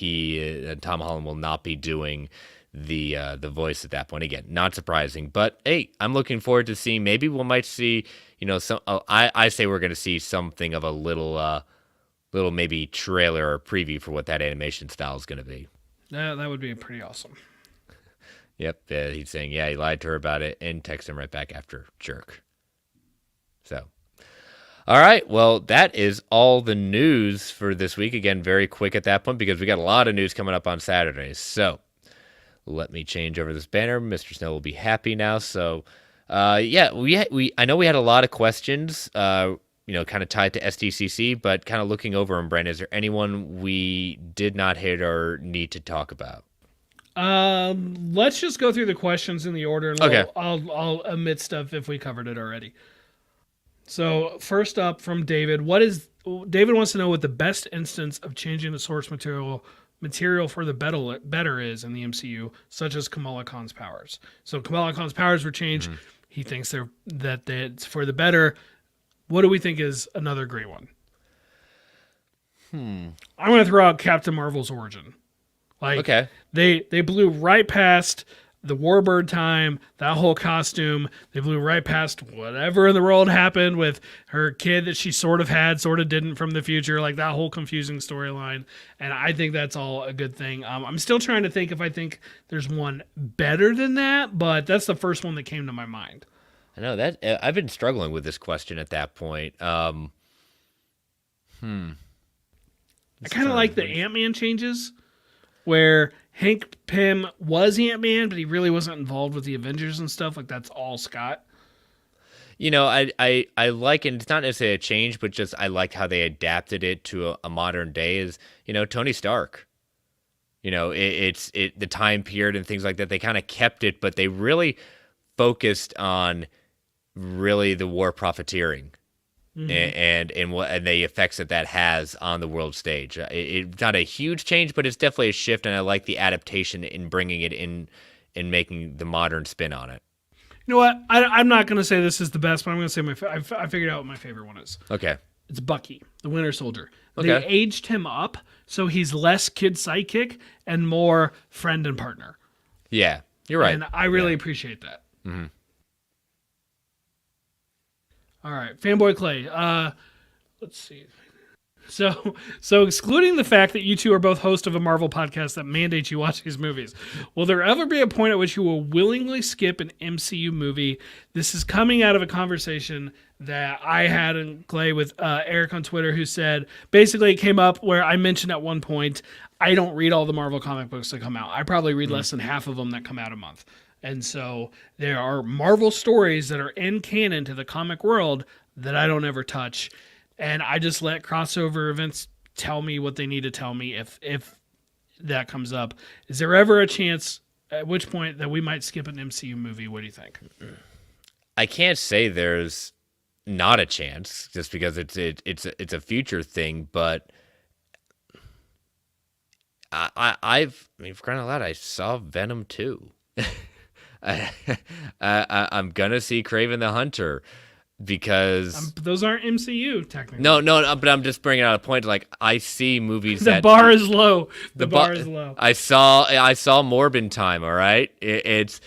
Tom Holland will not be doing the voice at that point. Again, not surprising, but hey, I'm looking forward to seeing. Maybe we might see, some. I say we're going to see something of a little maybe trailer or preview for what that animation style is going to be. That would be pretty awesome. Yep, he's saying, he lied to her about it and text him right back after. Jerk. So, all right, well, that is all the news for this week. Again, very quick at that point because we got a lot of news coming up on Saturday. So, let me change over this banner. Mr. Snow will be happy now. So, I know we had a lot of questions, kind of tied to SDCC, but kind of looking over them, Brandon, is there anyone we did not hit or need to talk about? Let's just go through the questions in the order, and okay. I'll omit stuff if we covered it already. So first up from David, David wants to know what the best instance of changing the source material for the better is in the MCU, such as Kamala Khan's powers. So Kamala Khan's powers were changed. Mm-hmm. He thinks that it's for the better. What do we think is another great one? I'm going to throw out Captain Marvel's origin. Okay. They blew right past the Warbird time, that whole costume. They blew right past whatever in the world happened with her kid that she sort of had, sort of didn't from the future, like that whole confusing storyline. And I think that's all a good thing. I'm still trying to think if I think there's one better than that, but that's the first one that came to my mind. I know that I've been struggling with this question at that point. I kind of like the Ant-Man changes where Hank Pym was Ant-Man, but he really wasn't involved with the Avengers and stuff. Like, that's all Scott. I like it. It's not necessarily a change, but just I like how they adapted it to a modern day is, Tony Stark. It's the time period and things like that. They kind of kept it, but they really focused on really the war profiteering. Mm-hmm. and the effects that has on the world stage. It's not a huge change, but it's definitely a shift, and I like the adaptation in bringing it in and making the modern spin on it. You know what? I'm not going to say this is the best, but I'm going to say I figured out what my favorite one is. Okay. It's Bucky, the Winter Soldier. Okay. They aged him up, so he's less kid sidekick and more friend and partner. Yeah, you're right. And I really appreciate that. Mm-hmm. All right, Fanboy Clay. Let's see. So excluding the fact that you two are both hosts of a Marvel podcast that mandates you watch these movies, will there ever be a point at which you will willingly skip an MCU movie? This is coming out of a conversation that I had in Clay with Eric on Twitter, who said, basically it came up where I mentioned at one point, I don't read all the Marvel comic books that come out. I probably read less than half of them that come out a month. And so there are Marvel stories that are in canon to the comic world that I don't ever touch. And I just let crossover events tell me what they need to tell me if that comes up. Is there ever a chance at which point that we might skip an MCU movie? What do you think? I can't say there's not a chance just because it's a future thing, but I mean, for crying out loud, I saw Venom 2. I'm gonna see Kraven the Hunter because those aren't MCU technically. No, but I'm just bringing out a point. Like I see movies the bar is low. The bar is low. I saw Morbin Time. All right, it's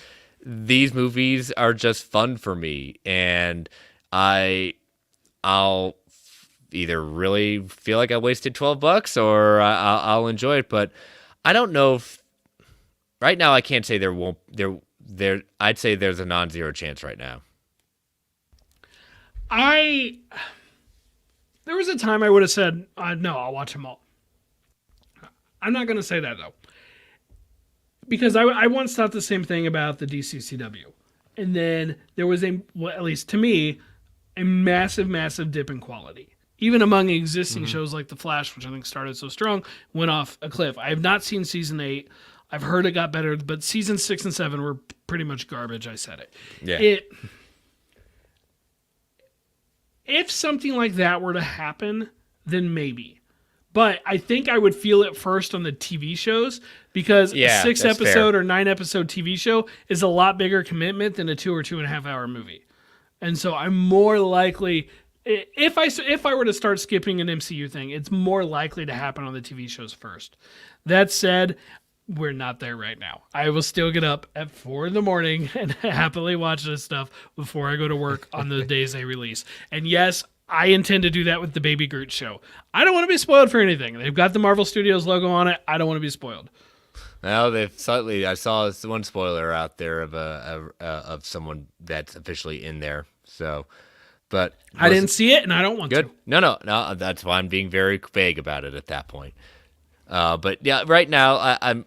these movies are just fun for me, and I'll either really feel like I wasted $12 or I'll enjoy it. But I don't know if right now I can't say there won't there. I'd say there's a non-zero chance right now. There was a time I would have said, no, I'll watch them all. I'm not going to say that, though. Because I once thought the same thing about the DCCW. And then there was at least to me, a massive, massive dip in quality. Even among existing shows like The Flash, which I think started so strong, went off a cliff. I have not seen season 8. I've heard it got better, but season 6 and 7 were pretty much garbage. I said it. Yeah. If something like that were to happen, then maybe. But I think I would feel it first on the TV shows because a 6-episode or 9-episode TV show is a lot bigger commitment than a 2 or 2.5 hour movie. And so I'm more likely, if I were to start skipping an MCU thing, it's more likely to happen on the TV shows first. That said, we're not there right now. I will still get up at 4 a.m. and happily watch this stuff before I go to work on the days they release. And yes, I intend to do that with the Baby Groot show. I don't want to be spoiled for anything. They've got the Marvel Studios logo on it. I don't want to be spoiled. Well, they've slightly. I saw one spoiler out there of someone that's officially in there. So, but I didn't see it, and I don't want good. to. No. That's why I'm being very vague about it at that point. But yeah, right now I'm.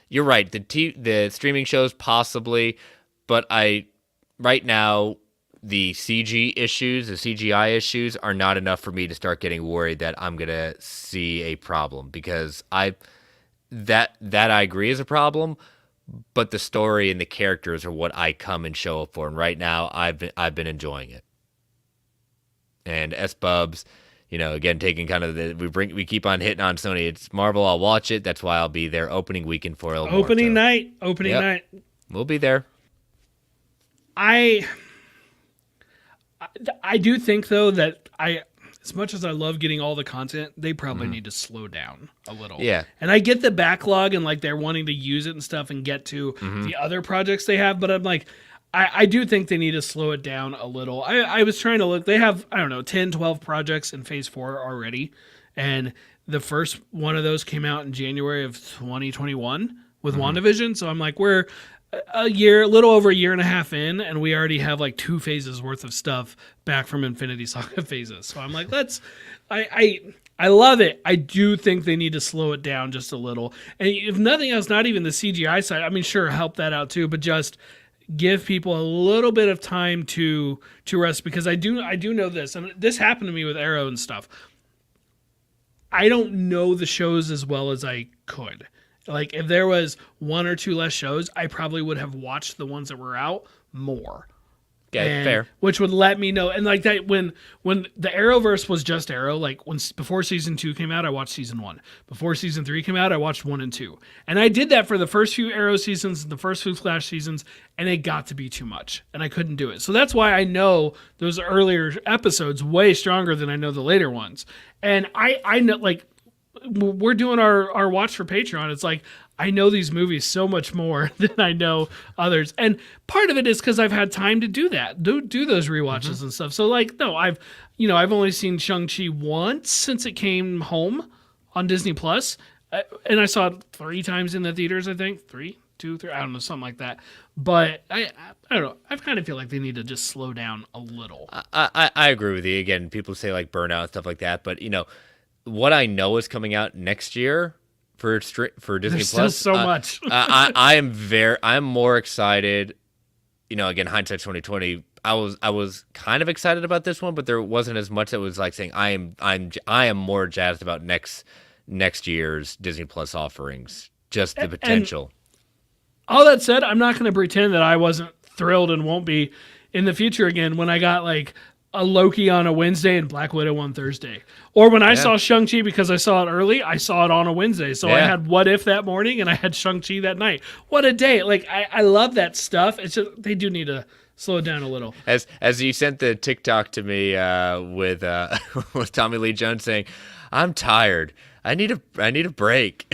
You're right. The streaming shows possibly, but right now the CGI issues are not enough for me to start getting worried that I'm gonna see a problem, because that I agree is a problem, but the story and the characters are what I come and show up for. And right now I've been enjoying it. And S-Bubs, again, taking kind of we keep on hitting on Sony. It's Marvel. I'll watch it. That's why I'll be there opening weekend for it. Opening night. We'll be there. I do think, though, that as much as I love getting all the content, they probably need to slow down a little. Yeah. And I get the backlog and like they're wanting to use it and stuff and get to the other projects they have, but I'm like, I do think they need to slow it down a little. I was trying to look. They have, 10, 12 projects in Phase 4 already. And the first one of those came out in January of 2021 with WandaVision. So I'm like, we're a little over a year and a half in, and we already have like 2 phases worth of stuff back from Infinity Saga phases. So I'm like, I love it. I do think they need to slow it down just a little. And if nothing else, not even the CGI side, I mean, sure, help that out too, but just give people a little bit of time to rest, because I do know this, and this happened to me with Arrow and stuff. I don't know the shows as well as I could. Like, if there was 1 or 2 less shows, I probably would have watched the ones that were out more. Yeah, fair. Which would let me know. And like that, when the Arrowverse was just Arrow, like before season 2 came out, I watched season 1. Before season 3 came out, I watched 1 and 2. And I did that for the first few Arrow seasons, the first few Flash seasons, and it got to be too much, and I couldn't do it. So that's why I know those earlier episodes way stronger than I know the later ones. And I know, like, we're doing our watch for Patreon. It's like, I know these movies so much more than I know others. And part of it is because I've had time to do that, do those rewatches and stuff. So like, no, I've only seen Shang-Chi once since it came home on Disney Plus. And I saw it 3 times in the theaters, I think. 3, 2, 3, I don't know, something like that. But I don't know. I kind of feel like they need to just slow down a little. I agree with you. Again, people say like burnout and stuff like that, but what I know is coming out next year for Disney There's Plus. Still so much. I'm more excited. Again, hindsight's 2020. I was kind of excited about this one, but there wasn't as much that was like saying I am more jazzed about next year's Disney Plus offerings. Just the potential. All that said, I'm not going to pretend that I wasn't thrilled and won't be in the future again when I got like a Loki on a Wednesday and Black Widow on Thursday. Or when I saw Shang-Chi, because I saw it early, I saw it on a Wednesday. So I had What If that morning and I had Shang-Chi that night. What a day. Like, I love that stuff. It's just, they do need to slow it down a little. As you sent the TikTok to me with Tommy Lee Jones saying, "I'm tired. I need a break."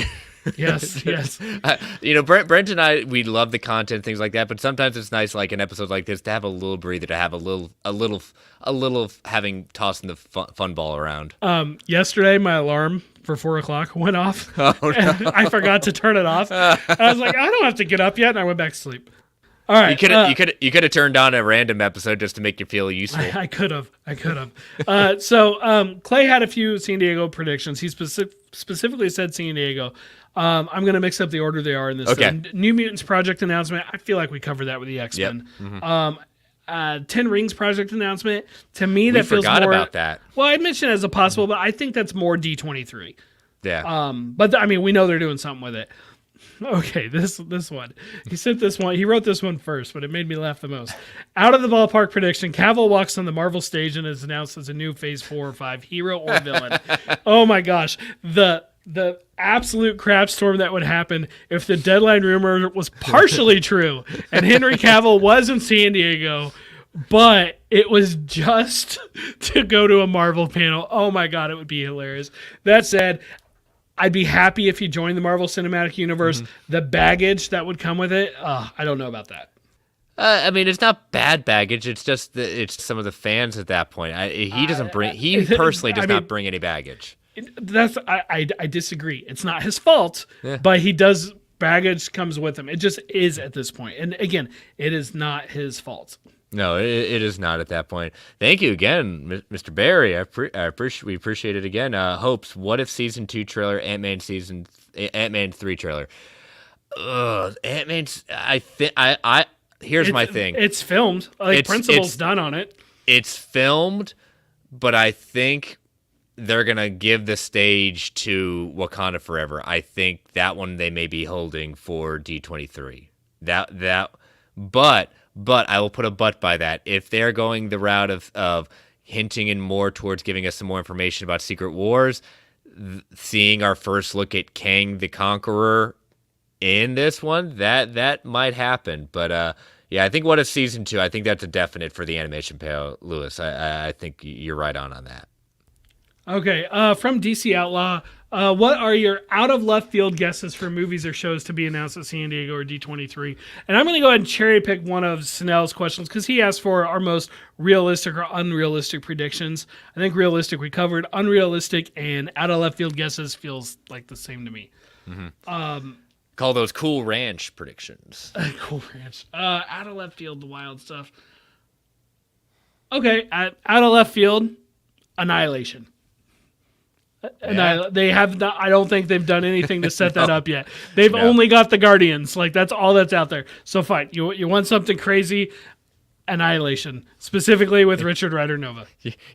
Yes. Brent and I, we love the content, things like that, but sometimes it's nice, like an episode like this, to have a little breather, to have a little having tossing the fun ball around. Yesterday, my alarm for 4:00 went off. Oh, no. I forgot to turn it off. I was like, I don't have to get up yet, and I went back to sleep. All right. You could have turned on a random episode just to make you feel useful. I could have. So Clay had a few San Diego predictions. He specifically said San Diego. I'm going to mix up the order they are in this. Okay. New Mutants project announcement. I feel like we covered that with the X-Men. Yep. 10 Rings project announcement. To me, that feels more... We forgot about that. Well, I mentioned it as a possible, but I think that's more D23. Yeah. But we know they're doing something with it. Okay, this one. He sent this one. He wrote this one first, but it made me laugh the most. Out of the ballpark prediction, Cavill walks on the Marvel stage and is announced as a new Phase 4 or 5 hero or villain. Oh my gosh. The absolute crap storm that would happen if the deadline rumor was partially true and Henry Cavill was in San Diego, but it was just to go to a Marvel panel. Oh my God, it would be hilarious. That said, I'd be happy if he joined the Marvel Cinematic Universe. The baggage that would come with it, I don't know about that. I mean, it's not bad baggage. It's just it's some of the fans at that point. He doesn't bring. He personally does not bring any baggage. I disagree. It's not his fault, but he does. Baggage comes with him. It just is at this point. And again, it is not his fault. No, it is not at that point. Thank you again, Mr. Barry. We appreciate it again. Hopes. What if season 2 trailer, Ant-Man 3 trailer? Ant-Man's. Here's my thing. It's filmed. Principal's done on it. It's filmed, but I think they're gonna give the stage to Wakanda Forever. I think that one they may be holding for D23. But I will put a but by that. If they're going the route of hinting in more towards giving us some more information about Secret Wars, seeing our first look at Kang the Conqueror in this one, that might happen. But yeah, I think what if season 2? I think that's a definite for the animation pale, Lewis. I think you're right on that. Okay, from DC Outlaw, what are your out of left field guesses for movies or shows to be announced at San Diego or D23? And I'm going to go ahead and cherry pick one of Snell's questions because he asked for our most realistic or unrealistic predictions. I think realistic we covered. Unrealistic and out of left field guesses feels like the same to me. Call those Cool Ranch predictions. Cool Ranch. Out of left field, the wild stuff. Okay, out of left field, Annihilation. Yeah. They have not, I don't think they've done anything to set that up yet. They've only got the Guardians. Like, that's all that's out there. So fine. You want something crazy? Annihilation. Specifically with Richard Rider Nova.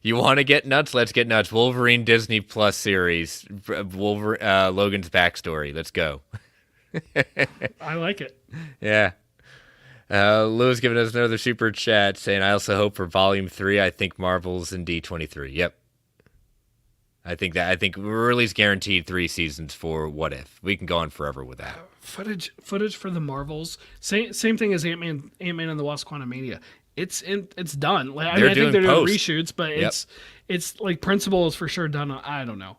You want to get nuts? Let's get nuts. Wolverine Disney Plus series. Logan's backstory. Let's go. I like it. Yeah. Lou's giving us another super chat saying, I also hope for Volume 3. I think Marvel's in D23. Yep. I think we're at least guaranteed 3 seasons for What If. We can go on forever with that. Footage for the Marvels. Same thing as Ant-Man and the Wasp: Quantumania. It's done. Like, I think they're doing reshoots, but it's like Principal is for sure done. I don't know.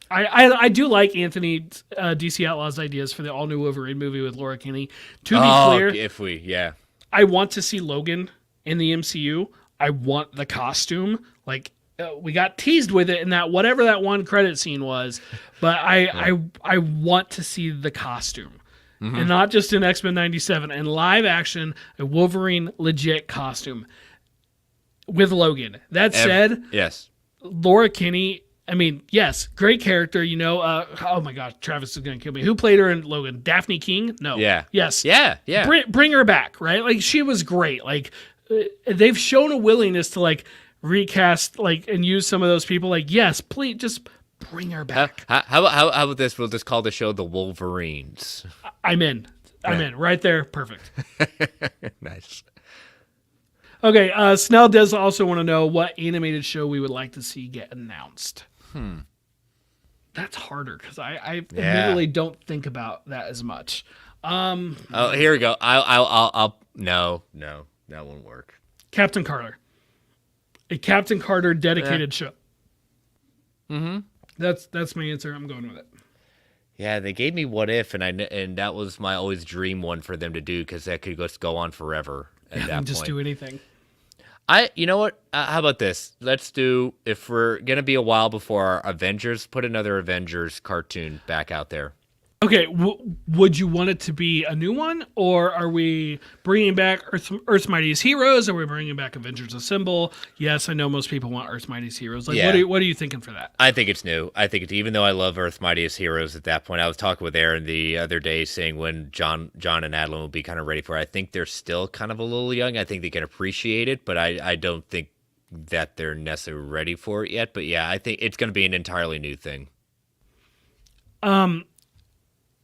I do like Anthony DC Outlaw's ideas for the all new Wolverine movie with Laura Kinney. To be clear, I want to see Logan in the MCU. I want the costume. Like, we got teased with it in that whatever that one credit scene was, but I want to see the costume. And not just in X-Men 97 and live action, a Wolverine legit costume with Logan. That said, yes, Laura Kinney, I mean, yes, great character, oh my God, Travis is going to kill me. Who played her in Logan? Daphne King? No. Yeah. Yes. Yeah. Bring her back, right? Like, she was great. Like, they've shown a willingness to, like, recast, like, and use some of those people. Like, yes, please just bring her back. How about this? We'll just call the show the Wolverines. I'm in. I'm in. Right there. Perfect. Nice. Okay. Snell does also want to know what animated show we would like to see get announced. That's harder because I immediately don't think about that as much. Oh, here we go. I'll no, that won't work. Captain Carter. A Captain Carter dedicated show. That's my answer. I'm going with it. Yeah, they gave me What If, and that was my always dream one for them to do because that could just go on forever. At that just point. do anything. You know what? How about this? Let's do, if we're gonna be a while before our Avengers, put another Avengers cartoon back out there. Okay, would you want it to be a new one, or are we bringing back Earth's Mightiest Heroes? Are we bringing back Avengers Assemble? Yes, I know most people want Earth's Mightiest Heroes. Like, what are you thinking for that? I think it's new. I think it's, even though I love Earth's Mightiest Heroes at that point, I was talking with Aaron the other day saying when John and Adeline will be kind of ready for it. I think they're still kind of a little young. I think they can appreciate it, but I don't think that they're necessarily ready for it yet. But yeah, I think it's going to be an entirely new thing.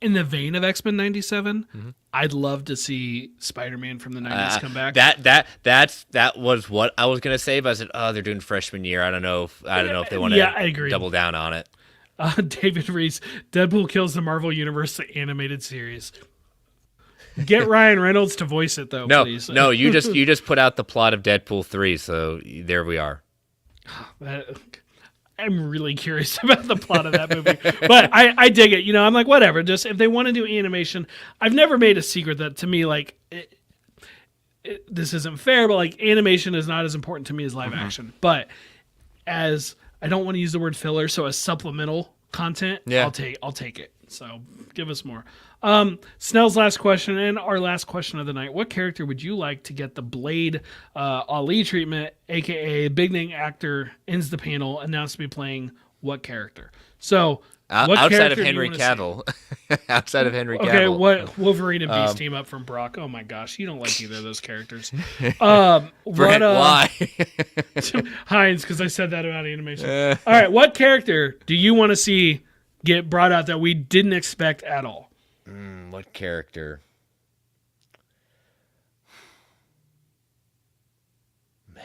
In the vein of X-Men 97, I'd love to see Spider-Man from the 90s come back. That was what I was gonna say, but I said, they're doing freshman year. I don't know if they want to double down on it. David Reese, Deadpool kills the Marvel Universe animated series. Get Ryan Reynolds to voice it though, please. No, you just put out the plot of Deadpool 3, so there we are. I'm really curious about the plot of that movie. But I dig it. I'm like, whatever. Just if they want to do animation, I've never made a secret that to me, like, this isn't fair, but like animation is not as important to me as live action. But as I don't want to use the word filler, so as supplemental content, Yeah. I'll take it. So give us more. Snell's last question and our last question of the night. What character would you like to get the Blade Ali treatment, aka big name actor ends the panel, announced to be playing what character? So what outside of character do you Henry wanna Cavill. Outside of Henry Cavill. Okay, what Wolverine and Beast team up from Brock? Oh my gosh, you don't like either of those characters. Brent, why? Hines, because I said that about animation. All right, what character do you want to see get brought out that we didn't expect at all? What character? Man,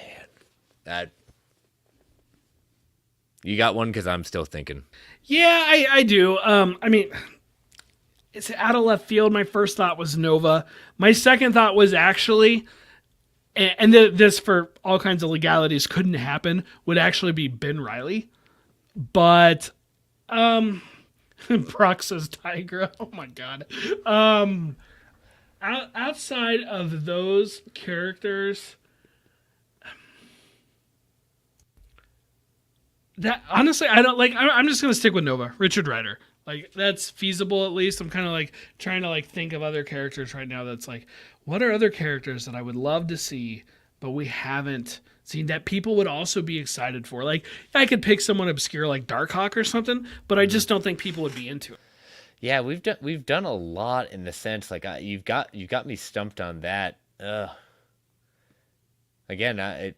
that you got one because I'm still thinking. Yeah, I do. I mean, it's out of left field. My first thought was Nova. My second thought was actually, and this for all kinds of legalities couldn't happen, would actually be Ben Reilly. But, Brock says Tigra. Oh my God. Outside of those characters, that honestly, I don't like. I'm just gonna stick with Nova, Richard Rider. Like that's feasible at least. I'm kind of like trying to like think of other characters right now. That's like, what are other characters that I would love to see, but we haven't seen that people would also be excited for? Like I could pick someone obscure like Darkhawk or something, but I just don't think people would be into it. Yeah, we've done a lot in the sense like you've got me stumped on that. Again, I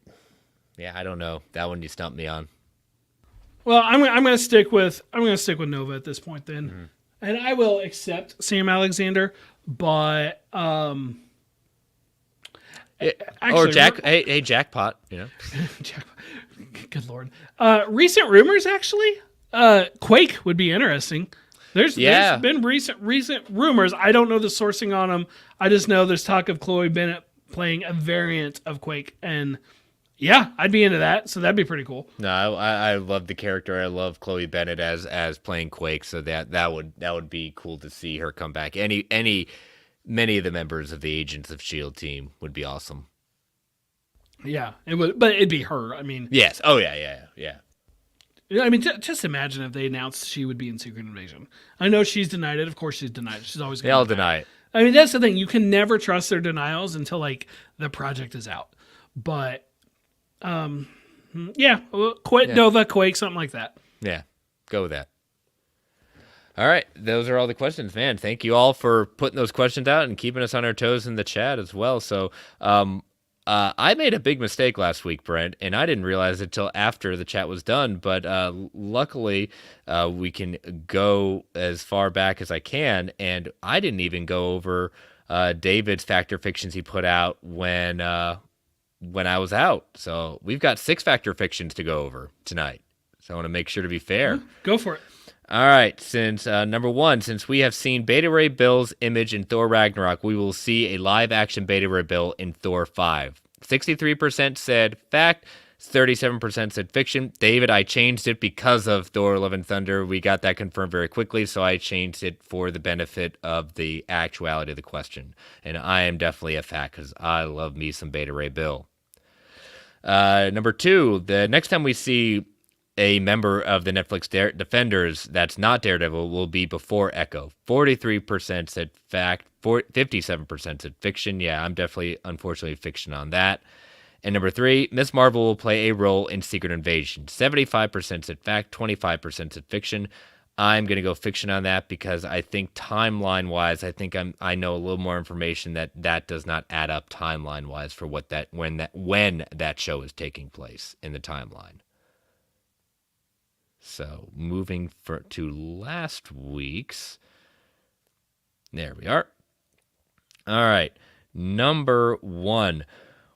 don't know. That one you stumped me on. Well, I'm gonna stick with Nova at this point then, and I will accept Sam Alexander, but actually, or Jack. Hey, Jackpot. Jackpot. Good Lord. Recent rumors actually, Quake would be interesting. There's been recent rumors. I don't know the sourcing on them. I just know there's talk of Chloe Bennett playing a variant of Quake, and yeah, I'd be into that. So that'd be pretty cool. No, I love the character. I love Chloe Bennett as playing Quake. So that would be cool to see her come back. Many of the members of the Agents of S.H.I.E.L.D. team would be awesome. Yeah, it would, but it'd be her. I mean, yes. Oh yeah. I mean, just imagine if they announced she would be in Secret Invasion. I know she's denied it. Of course, she's denied it. She's always they all deny it. I mean, that's the thing. You can never trust their denials until like the project is out. But yeah, Nova, Quake, something like that. Yeah, go with that. All right, those are all the questions, man. Thank you all for putting those questions out and keeping us on our toes in the chat as well. So, I made a big mistake last week, Brent, and I didn't realize it till after the chat was done. But luckily, we can go as far back as I can, and I didn't even go over David's Factor Fictions he put out when I was out. So we've got 6 Factor Fictions to go over tonight. So I want to make sure to be fair. Go for it. All right. Since number 1, since we have seen Beta Ray Bill's image in Thor Ragnarok, we will see a live action Beta Ray Bill in Thor 5. 63% said fact, 37% said fiction. David, I changed it because of Thor Love and Thunder. We got that confirmed very quickly, so I changed it for the benefit of the actuality of the question. And I am definitely a fact because I love me some Beta Ray Bill. Number 2, the next time we see a member of the Netflix Defenders that's not Daredevil will be before Echo. 43% said fact, 57% said fiction. Yeah, I'm definitely, unfortunately, fiction on that. And number 3, Miss Marvel will play a role in Secret Invasion. 75% said fact, 25% said fiction. I'm going to go fiction on that because I think timeline-wise, I know a little more information that does not add up timeline-wise for when that show is taking place in the timeline. So moving to last week's. There we are. All right. Number 1.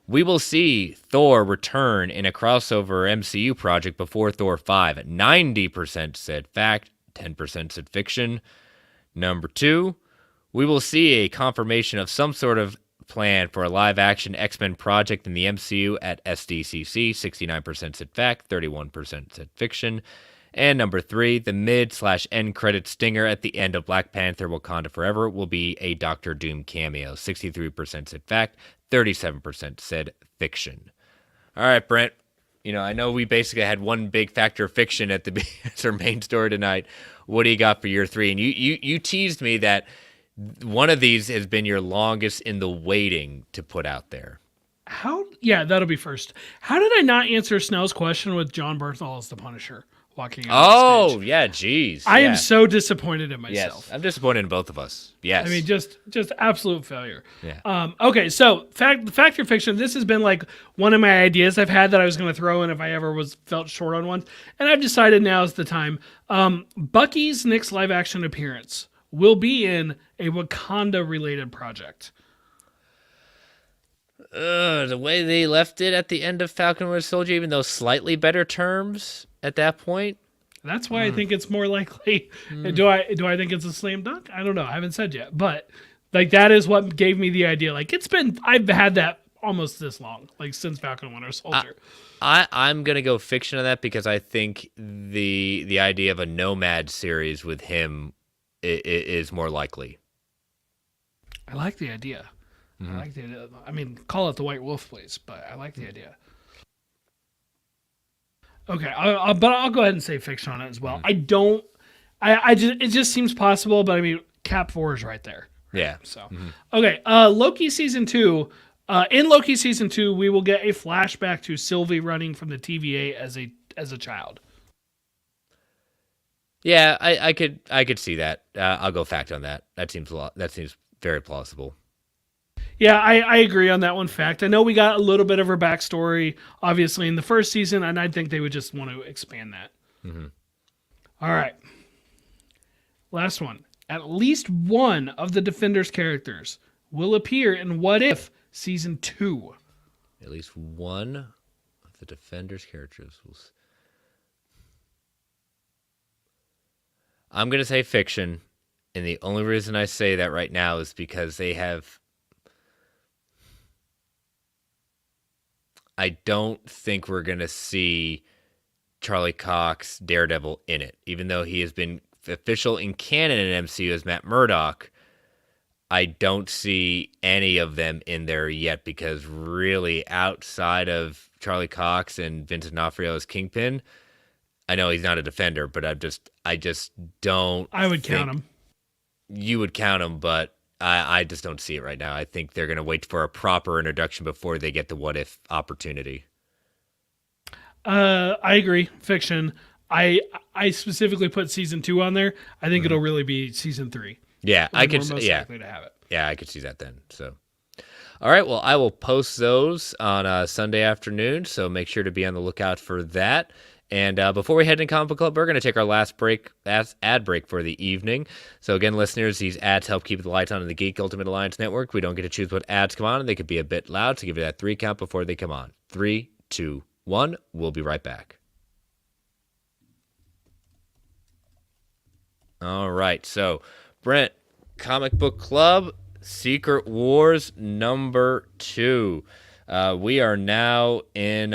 We will see Thor return in a crossover MCU project before Thor 5. 90% said fact, 10% said fiction. Number 2. We will see a confirmation of some sort of plan for a live-action X-Men project in the MCU at SDCC. 69% said fact, 31% said fiction. And number 3, the mid/end credit stinger at the end of Black Panther: Wakanda Forever will be a Doctor Doom cameo. 63% said fact, 37% said fiction. All right, Brent. I know we basically had one big factor of fiction at the as our main story tonight. What do you got for year 3? And you teased me that one of these has been your longest in the waiting to put out there. Yeah, that'll be first. How did I not answer Snell's question with John Bernthal as the Punisher walking out? Oh, yeah, geez. I am so disappointed in myself. Yes, I'm disappointed in both of us. Yes. I mean, just absolute failure. Yeah. Okay, so fact or fiction, this has been like one of my ideas I've had that I was going to throw in if I ever felt short on one. And I've decided now is the time. Bucky's next live action appearance will be in a Wakanda-related project. The way they left it at the end of Falcon and Winter Soldier, even though slightly better terms at that point. That's why I think it's more likely. Do I think it's a slam dunk? I don't know. I haven't said yet, but like that is what gave me the idea. Like I've had that almost this long, like since Falcon and Winter Soldier. I'm gonna go fiction on that because I think the idea of a Nomad series with him is more likely. I like the idea. I like the idea. I mean, call it the White Wolf, please, but I like the idea. Okay, but I'll go ahead and say fiction on it as well. It just seems possible, but I mean, Cap 4 is right there. Right? Yeah. So, okay, Loki season 2. In Loki season 2, we will get a flashback to Sylvie running from the TVA as a child. Yeah, I could see that. I'll go fact on that. That seems very plausible. Yeah, I agree on that one. Fact. I know we got a little bit of her backstory, obviously, in the first season, and I think they would just want to expand that. All right. Last one. At least one of the Defenders characters will appear in What If Season 2. At least one of the Defenders characters will... I'm going to say fiction, and the only reason I say that right now is because they have... I don't think we're going to see Charlie Cox, Daredevil, in it. Even though he has been official in canon in MCU as Matt Murdock, I don't see any of them in there yet because really outside of Charlie Cox and Vincent D'Onofrio as Kingpin, I know he's not a Defender, but I just don't. I would count him. You would count him, but I just don't see it right now. I think they're going to wait for a proper introduction before they get the What If opportunity. I agree. Fiction. I specifically put season 2 on there. I think it'll really be season 3. Yeah, I could. Most likely to have it. Yeah, I could see that then. So, all right. Well, I will post those on Sunday afternoon. So make sure to be on the lookout for that. And before we head into Comic Book Club, we're going to take our last ad break for the evening. So again, listeners, these ads help keep the lights on in the Geek Ultimate Alliance Network. We don't get to choose what ads come on, and they could be a bit loud, so give it that 3 count before they come on. 3, 2, 1. We'll be right back. All right. So, Brent, Comic Book Club, Secret Wars number 2. We are now in...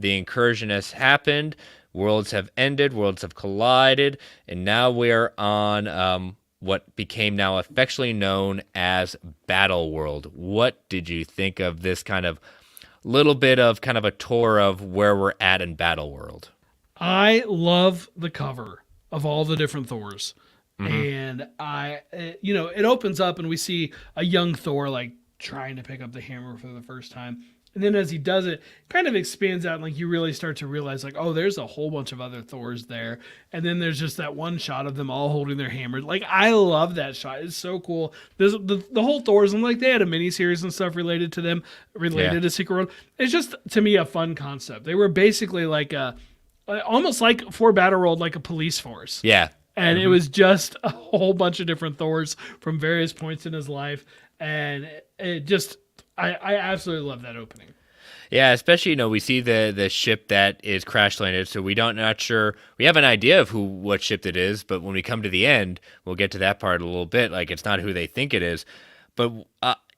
The incursion has happened. Worlds have ended. Worlds have collided. And now we are on what became now affectionately known as Battle World. What did you think of this kind of little bit of kind of a tour of where we're at in Battle World? I love the cover of all the different Thors. And it opens up and we see a young Thor like trying to pick up the hammer for the first time. And then as he does it, kind of expands out and like you really start to realize like, oh, there's a whole bunch of other Thors there. And then there's just that one shot of them all holding their hammers. Like, I love that shot. It's so cool. The whole Thors, and like they had a miniseries and stuff related to them, to Secret World. It's just, to me, a fun concept. They were basically like almost like for Battle World, like a police force. Yeah. And it was just a whole bunch of different Thors from various points in his life. And it just... I absolutely love that opening. Yeah, especially, we see the ship that is crash landed, so not sure. We have an idea of what ship it is, but when we come to the end, we'll get to that part a little bit. Like, it's not who they think it is. But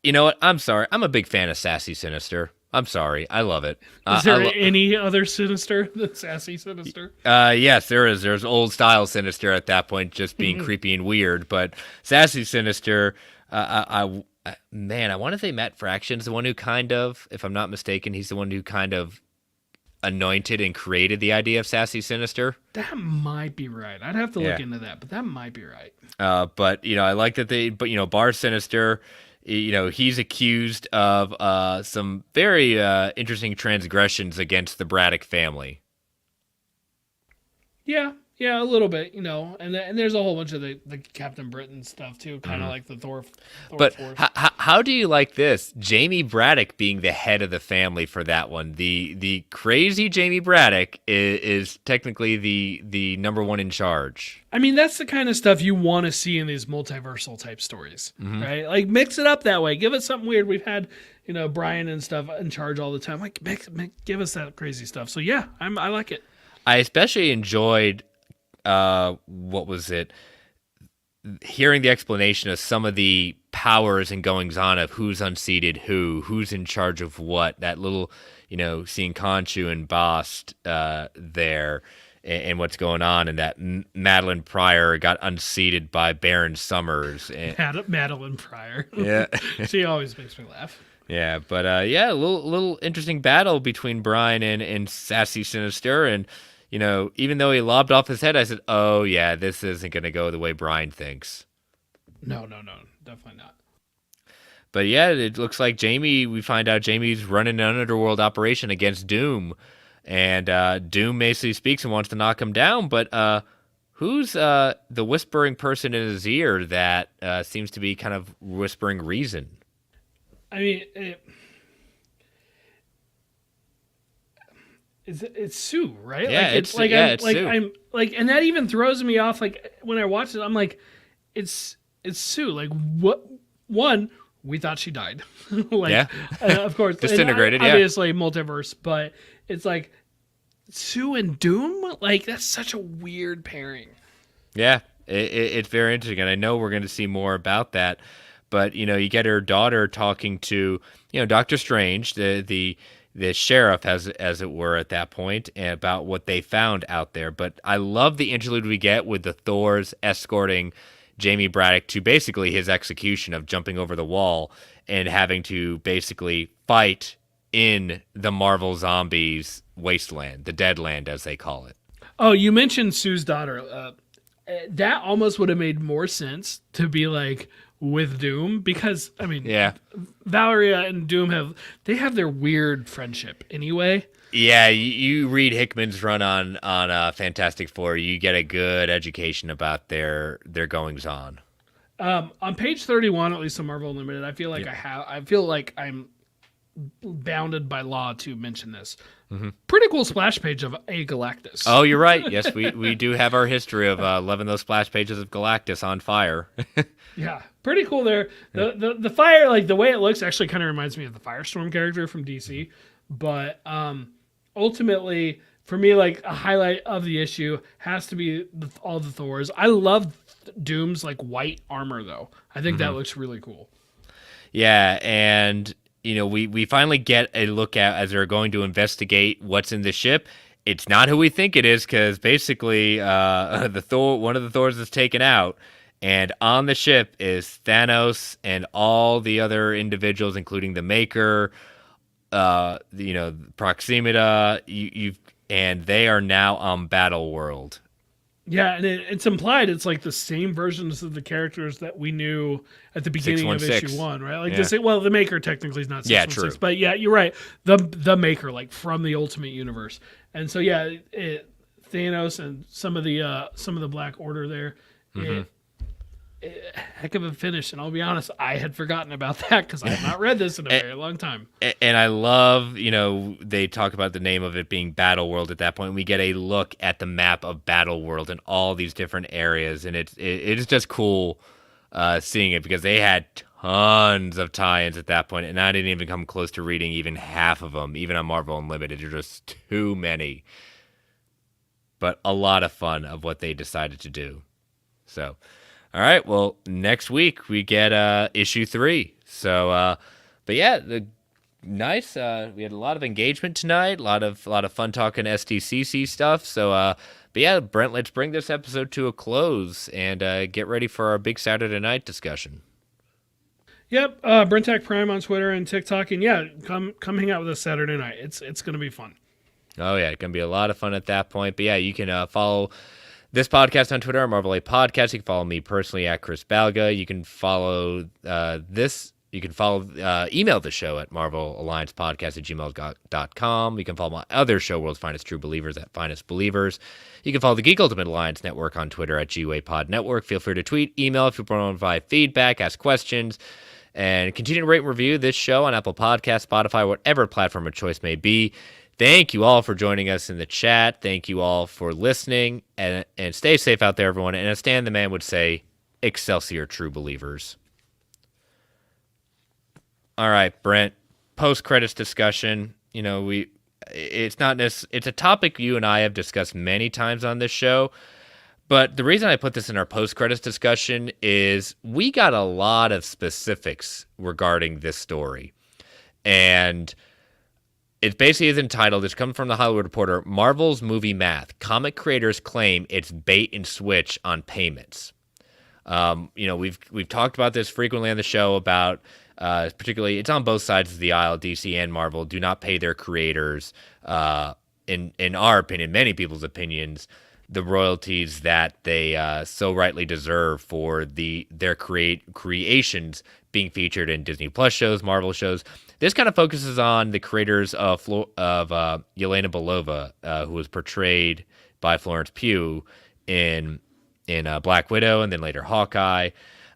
You know what? I'm sorry. I'm a big fan of Sassy Sinister. I'm sorry. I love it. Is there any other Sinister than Sassy Sinister? Yes, there is. There's old style Sinister at that point, just being creepy and weird. But Sassy Sinister, man, I want to say Matt Fraction's the one who kind of, if I'm not mistaken, he's the one who kind of anointed and created the idea of Sassy Sinister. That might be right. I'd have to look into that, but that might be right. But I like that Bar Sinister, he's accused of some very interesting transgressions against the Braddock family. Yeah, a little bit, and there's a whole bunch of the Captain Britain stuff too, kind of like the Thor. But how do you like this? Jamie Braddock being the head of the family for that one. The crazy Jamie Braddock is technically the number one in charge. I mean, that's the kind of stuff you want to see in these multiversal type stories, right? Like, mix it up that way. Give it something weird. We've had, Brian and stuff in charge all the time. Like, give us that crazy stuff. So yeah, I like it. I especially enjoyed, what was it? Hearing the explanation of some of the powers and goings on of who's unseated who's in charge of what. That little, seeing Khonshu and Bast there and what's going on, and that Madeline Pryor got unseated by Baron Summers. Madeline Pryor. Yeah. She always makes me laugh. Yeah, but a little interesting battle between Brian and Sassy Sinister, and even though he lobbed off his head, I said, "Oh yeah, this isn't going to go the way Brian thinks." No, definitely not. But yeah, it looks like we find out Jamie's running an underworld operation against Doom, and Doom basically speaks and wants to knock him down. But who's the whispering person in his ear that seems to be kind of whispering reason? I mean, it's Sue, right? Yeah, it's Sue. I'm like, and that even throws me off. Like, when I watch it, I'm like, it's Sue. Like, what? One, we thought she died. Of course, disintegrated. Obviously, multiverse, but it's like Sue and Doom. Like, that's such a weird pairing. Yeah, it's very interesting, and I know we're going to see more about that. But you get her daughter talking to Doctor Strange, the sheriff, as it were, at that point, and about what they found out there. But I love the interlude we get with the Thors escorting Jamie Braddock to basically his execution of jumping over the wall and having to basically fight in the Marvel Zombies wasteland, the Deadland as they call it. Oh, you mentioned Sue's daughter. That almost would have made more sense to be like with Doom, because I mean, Valeria and Doom have their weird friendship anyway. Yeah, you read Hickman's run on Fantastic Four, you get a good education about their goings on. On page 31, at least on Marvel Unlimited, I feel like I feel like I'm bounded by law to mention this. Pretty cool splash page of a Galactus. Oh, you're right. Yes, we do have our history of loving those splash pages of Galactus on fire. Yeah, pretty cool there. The fire, like the way it looks, actually kind of reminds me of the Firestorm character from DC. But ultimately, for me, like a highlight of the issue has to be all the Thors. I love Doom's like white armor though. I think that looks really cool. Yeah, and we finally get a look at as they're going to investigate what's in the ship. It's not who we think it is, because basically one of the Thors is taken out. And on the ship is Thanos and all the other individuals, including the Maker, Proximita, and they are now on Battle World. Yeah, and it's implied it's like the same versions of the characters that we knew at the beginning of issue 1, right? Like the Maker technically is not 616, true. But yeah, you're right. The Maker, like from the Ultimate Universe, and so Thanos and some of the Black Order there. Heck of a finish, and I'll be honest, I had forgotten about that because I have not read this in a very long time. And I love, they talk about the name of it being Battle World at that point. We get a look at the map of Battle World and all these different areas, and it is just cool seeing it, because they had tons of tie-ins at that point, and I didn't even come close to reading even half of them, even on Marvel Unlimited. There's just too many. But a lot of fun of what they decided to do. So... All right. Well, next week we get issue 3. So, but yeah, nice. We had a lot of engagement tonight. A lot of fun talking SDCC stuff. So, but yeah, Brent, let's bring this episode to a close and get ready for our big Saturday night discussion. Yep, Brentak Prime on Twitter and TikTok, and yeah, come hang out with us Saturday night. It's gonna be fun. Oh yeah, it's gonna be a lot of fun at that point. But yeah, you can follow this podcast on Twitter, Marvel A Podcast. You can follow me personally at Chris Balga. You can follow this. You can email the show at marvelalliancepodcast@gmail.com. You can follow my other show, World's Finest True Believers, at Finest Believers. You can follow the Geek Ultimate Alliance Network on Twitter at GUAPod Network. Feel free to tweet, email if you want to provide feedback, ask questions, and continue to rate and review this show on Apple Podcasts, Spotify, whatever platform of choice may be. Thank you all for joining us in the chat. Thank you all for listening, and stay safe out there, everyone. And as Stan the Man would say, Excelsior, true believers. All right, Brent, post-credits discussion. You know, it's a topic you and I have discussed many times on this show. But the reason I put this in our post-credits discussion is we got a lot of specifics regarding this story. And it basically is entitled, it's come from the Hollywood Reporter, Marvel's Movie Math. Comic creators claim it's bait and switch on payments. We've talked about this frequently on the show about, particularly, it's on both sides of the aisle, DC and Marvel, do not pay their creators, in our opinion, many people's opinions, the royalties that they so rightly deserve for their creations being featured in Disney Plus shows, Marvel shows. This kind of focuses on the creators of Yelena Belova, who was portrayed by Florence Pugh in Black Widow and then later Hawkeye.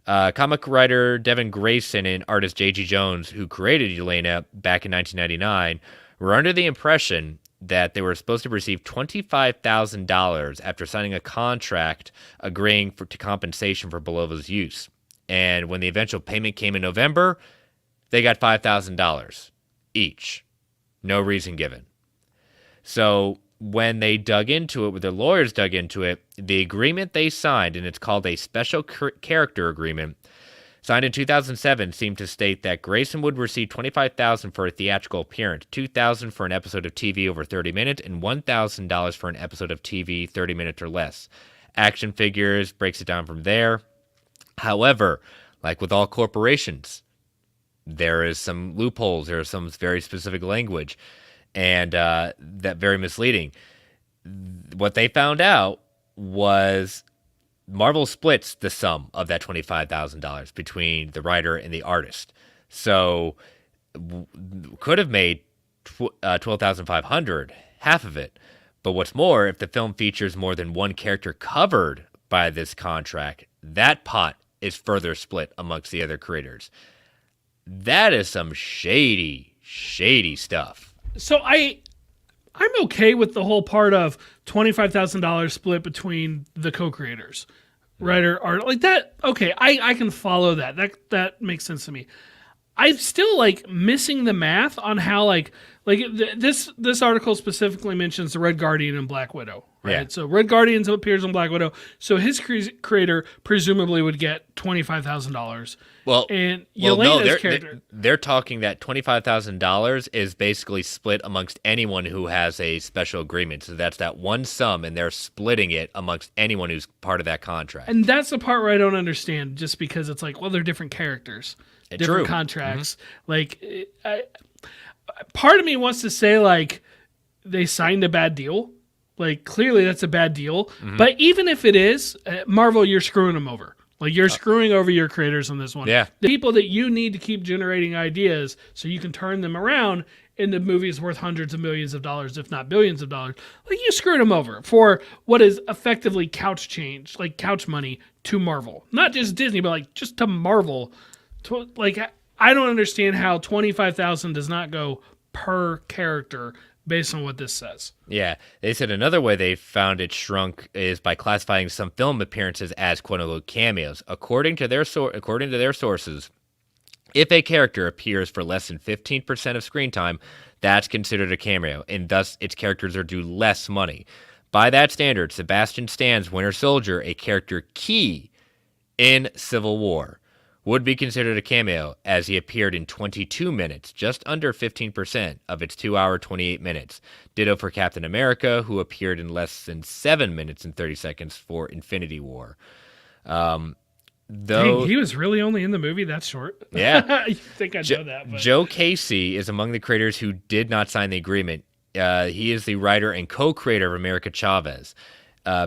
Comic writer Devin Grayson and artist J.G. Jones, who created Yelena back in 1999, were under the impression that they were supposed to receive $25,000 after signing a contract agreeing to compensation for Belova's use. And when the eventual payment came in November, they got $5,000 each. No reason given. So when they dug into it, when their lawyers dug into it, the agreement they signed, and it's called a special character agreement, signed in 2007, seemed to state that Grayson would receive $25,000 for a theatrical appearance, $2,000 for an episode of TV over 30 minutes, and $1,000 for an episode of TV 30 minutes or less. Action Figures breaks it down from there. However, like with all corporations, there is some loopholes. There is some very specific language, and that very misleading. What they found out was Marvel splits the sum of that $25,000 between the writer and the artist. So could have made $12,500, half of it. But what's more, if the film features more than one character covered by this contract, that pot is further split amongst the other creators. That is some shady stuff. So I'm okay with the whole part of $25,000 split between the co-creators, writer, art, like that. Okay, I can follow that. That makes sense to me. I'm still missing the math on how this article specifically mentions the Red Guardian and Black Widow, right? Yeah. So Red Guardian appears in Black Widow, so his creator presumably would get $25,000. Well, Yelena's character, they're talking that $25,000 is basically split amongst anyone who has a special agreement. So that's that one sum, and they're splitting it amongst anyone who's part of that contract. and that's the part where I don't understand, just because it's they're different characters, different contracts. Part of me wants to say they signed a bad deal. Clearly that's a bad deal. Mm-hmm. But even if it is, Marvel, you're screwing them over. You're screwing over your creators on this one. Yeah. The people that you need to keep generating ideas so you can turn them around into movies worth hundreds of millions of dollars, if not billions of dollars. You screwed them over for what is effectively couch change, couch money to Marvel. Not just Disney, but just to Marvel. I don't understand how $25,000 does not go per character based on what this says. Yeah, they said another way they found it shrunk is by classifying some film appearances as "quote-unquote" cameos. According to their sources, if a character appears for less than 15% of screen time, that's considered a cameo, and thus its characters are due less money. By that standard, Sebastian Stan's Winter Soldier, a character key in Civil War would be considered a cameo as he appeared in 22 minutes, just under 15% of its 2-hour, 28 minutes. Ditto for Captain America, who appeared in less than 7 minutes and 30 seconds for Infinity War. Dang, Though he was really only in the movie that short? Yeah. You think I know that. But. Joe Casey is among the creators who did not sign the agreement. He is the writer and co-creator of America Chavez.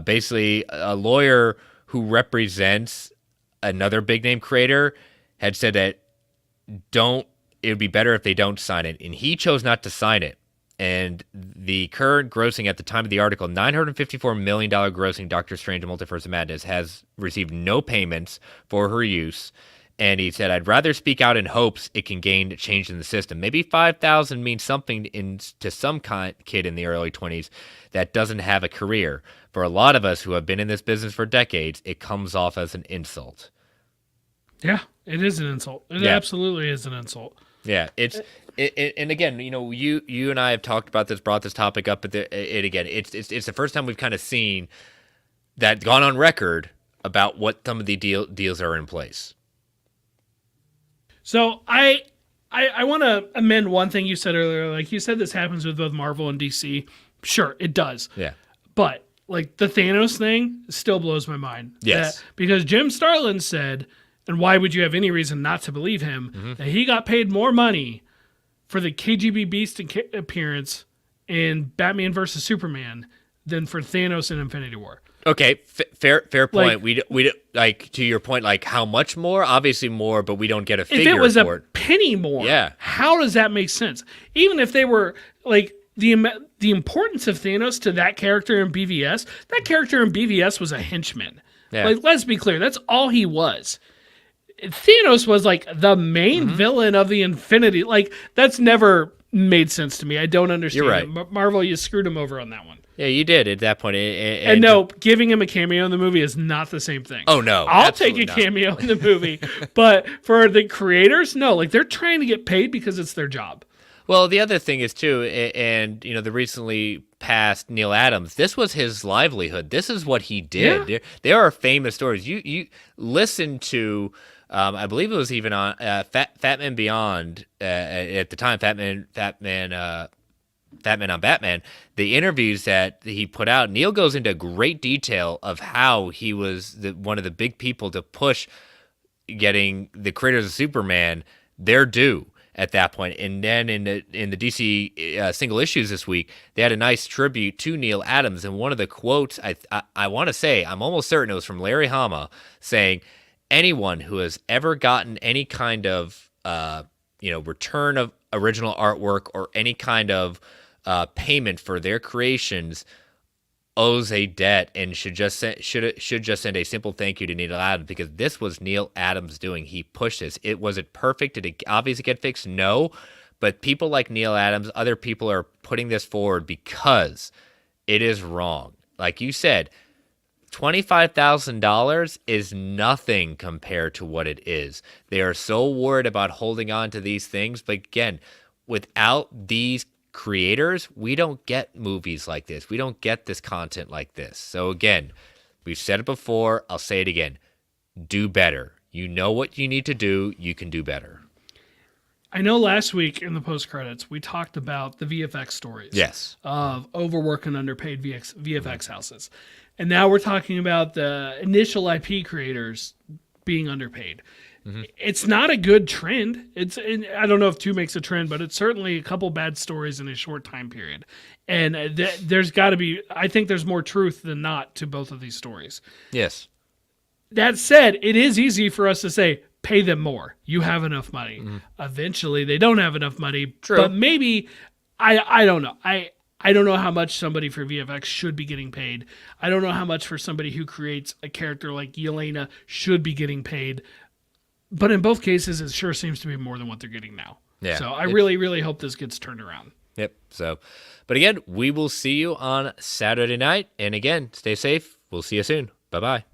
Basically, a lawyer who represents another big name creator had said that it would be better if they don't sign it, and he chose not to sign it. And the current grossing at the time of the article, $954 million grossing Doctor Strange and Multiverse of Madness, has received no payments for her use. And he said, I'd rather speak out in hopes it can gain change in the system. Maybe 5,000 means something to some kid in the early 20s that doesn't have a career. For a lot of us who have been in this business for decades, it comes off as an insult. Yeah, it is an insult. It absolutely is an insult. Yeah, and again, you and I have talked about this, brought this topic up, but it's the first time we've kind of seen that, gone on record about what some of the deals are in place. So I want to amend one thing you said earlier. Like, you said this happens with both Marvel and DC. Sure, it does. Yeah. But like, the Thanos thing still blows my mind. Yes. Because Jim Starlin said, and why would you have any reason not to believe him, that he got paid more money for the KGB Beast appearance in Batman versus Superman than for Thanos in Infinity War. Okay, fair point. Like, we like, to your point, like, how much more? Obviously more, but we don't get a figure for it. If it was a penny more, yeah, how does that make sense? Even if they were like the importance of Thanos to that character in BVS, that character in BVS was a henchman. Yeah. Like, let's be clear, that's all he was. Thanos was like the main villain of the Infinity. Like, that's never made sense to me. I don't understand. You're right. Marvel, you screwed him over on that one. Yeah, you did at that point. And no, giving him a cameo in the movie is not the same thing. Oh, no. I'll take a cameo in the movie. But for the creators, no. Like, they're trying to get paid because it's their job. Well, the other thing is, too, and, the recently passed Neil Adams, this was his livelihood. This is what he did. Yeah. There are famous stories. You listen to, I believe it was even on Fat Man Beyond, at the time, Fat Man on Batman, the interviews that he put out, Neil goes into great detail of how he was one of the big people to push getting the creators of Superman their due at that point. And then in the DC single issues this week, they had a nice tribute to Neil Adams, and one of the quotes, I want to say, I'm almost certain it was from Larry Hama, saying, anyone who has ever gotten any kind of return of original artwork or any kind of payment for their creations owes a debt and should just send a simple thank you to Neil Adams, because this was Neil Adams doing. He pushed this. Was it perfect? Did it obviously get fixed? No. But people like Neil Adams, other people are putting this forward because it is wrong. Like you said, $25,000 is nothing compared to what it is. They are so worried about holding on to these things. But again, without these creators, we don't get movies like this. We don't get this content like this. So again, we've said it before, I'll say it again. Do better. You know what you need to do. You can do better. I know last week in the post-credits, we talked about the VFX stories. Yes. Of overworked and underpaid VFX houses. And now we're talking about the initial IP creators being underpaid. It's not a good trend. I don't know if 2 makes a trend, but it's certainly a couple bad stories in a short time period. And there's got to be, I think there's more truth than not to both of these stories. Yes. That said, it is easy for us to say, pay them more. You have enough money. Eventually, they don't have enough money. True. But maybe, I don't know. I don't know how much somebody for VFX should be getting paid. I don't know how much for somebody who creates a character like Yelena should be getting paid. But in both cases, it sure seems to be more than what they're getting now. Yeah. So I really, really hope this gets turned around. Yep. So, but again, we will see you on Saturday night. And again, stay safe. We'll see you soon. Bye-bye.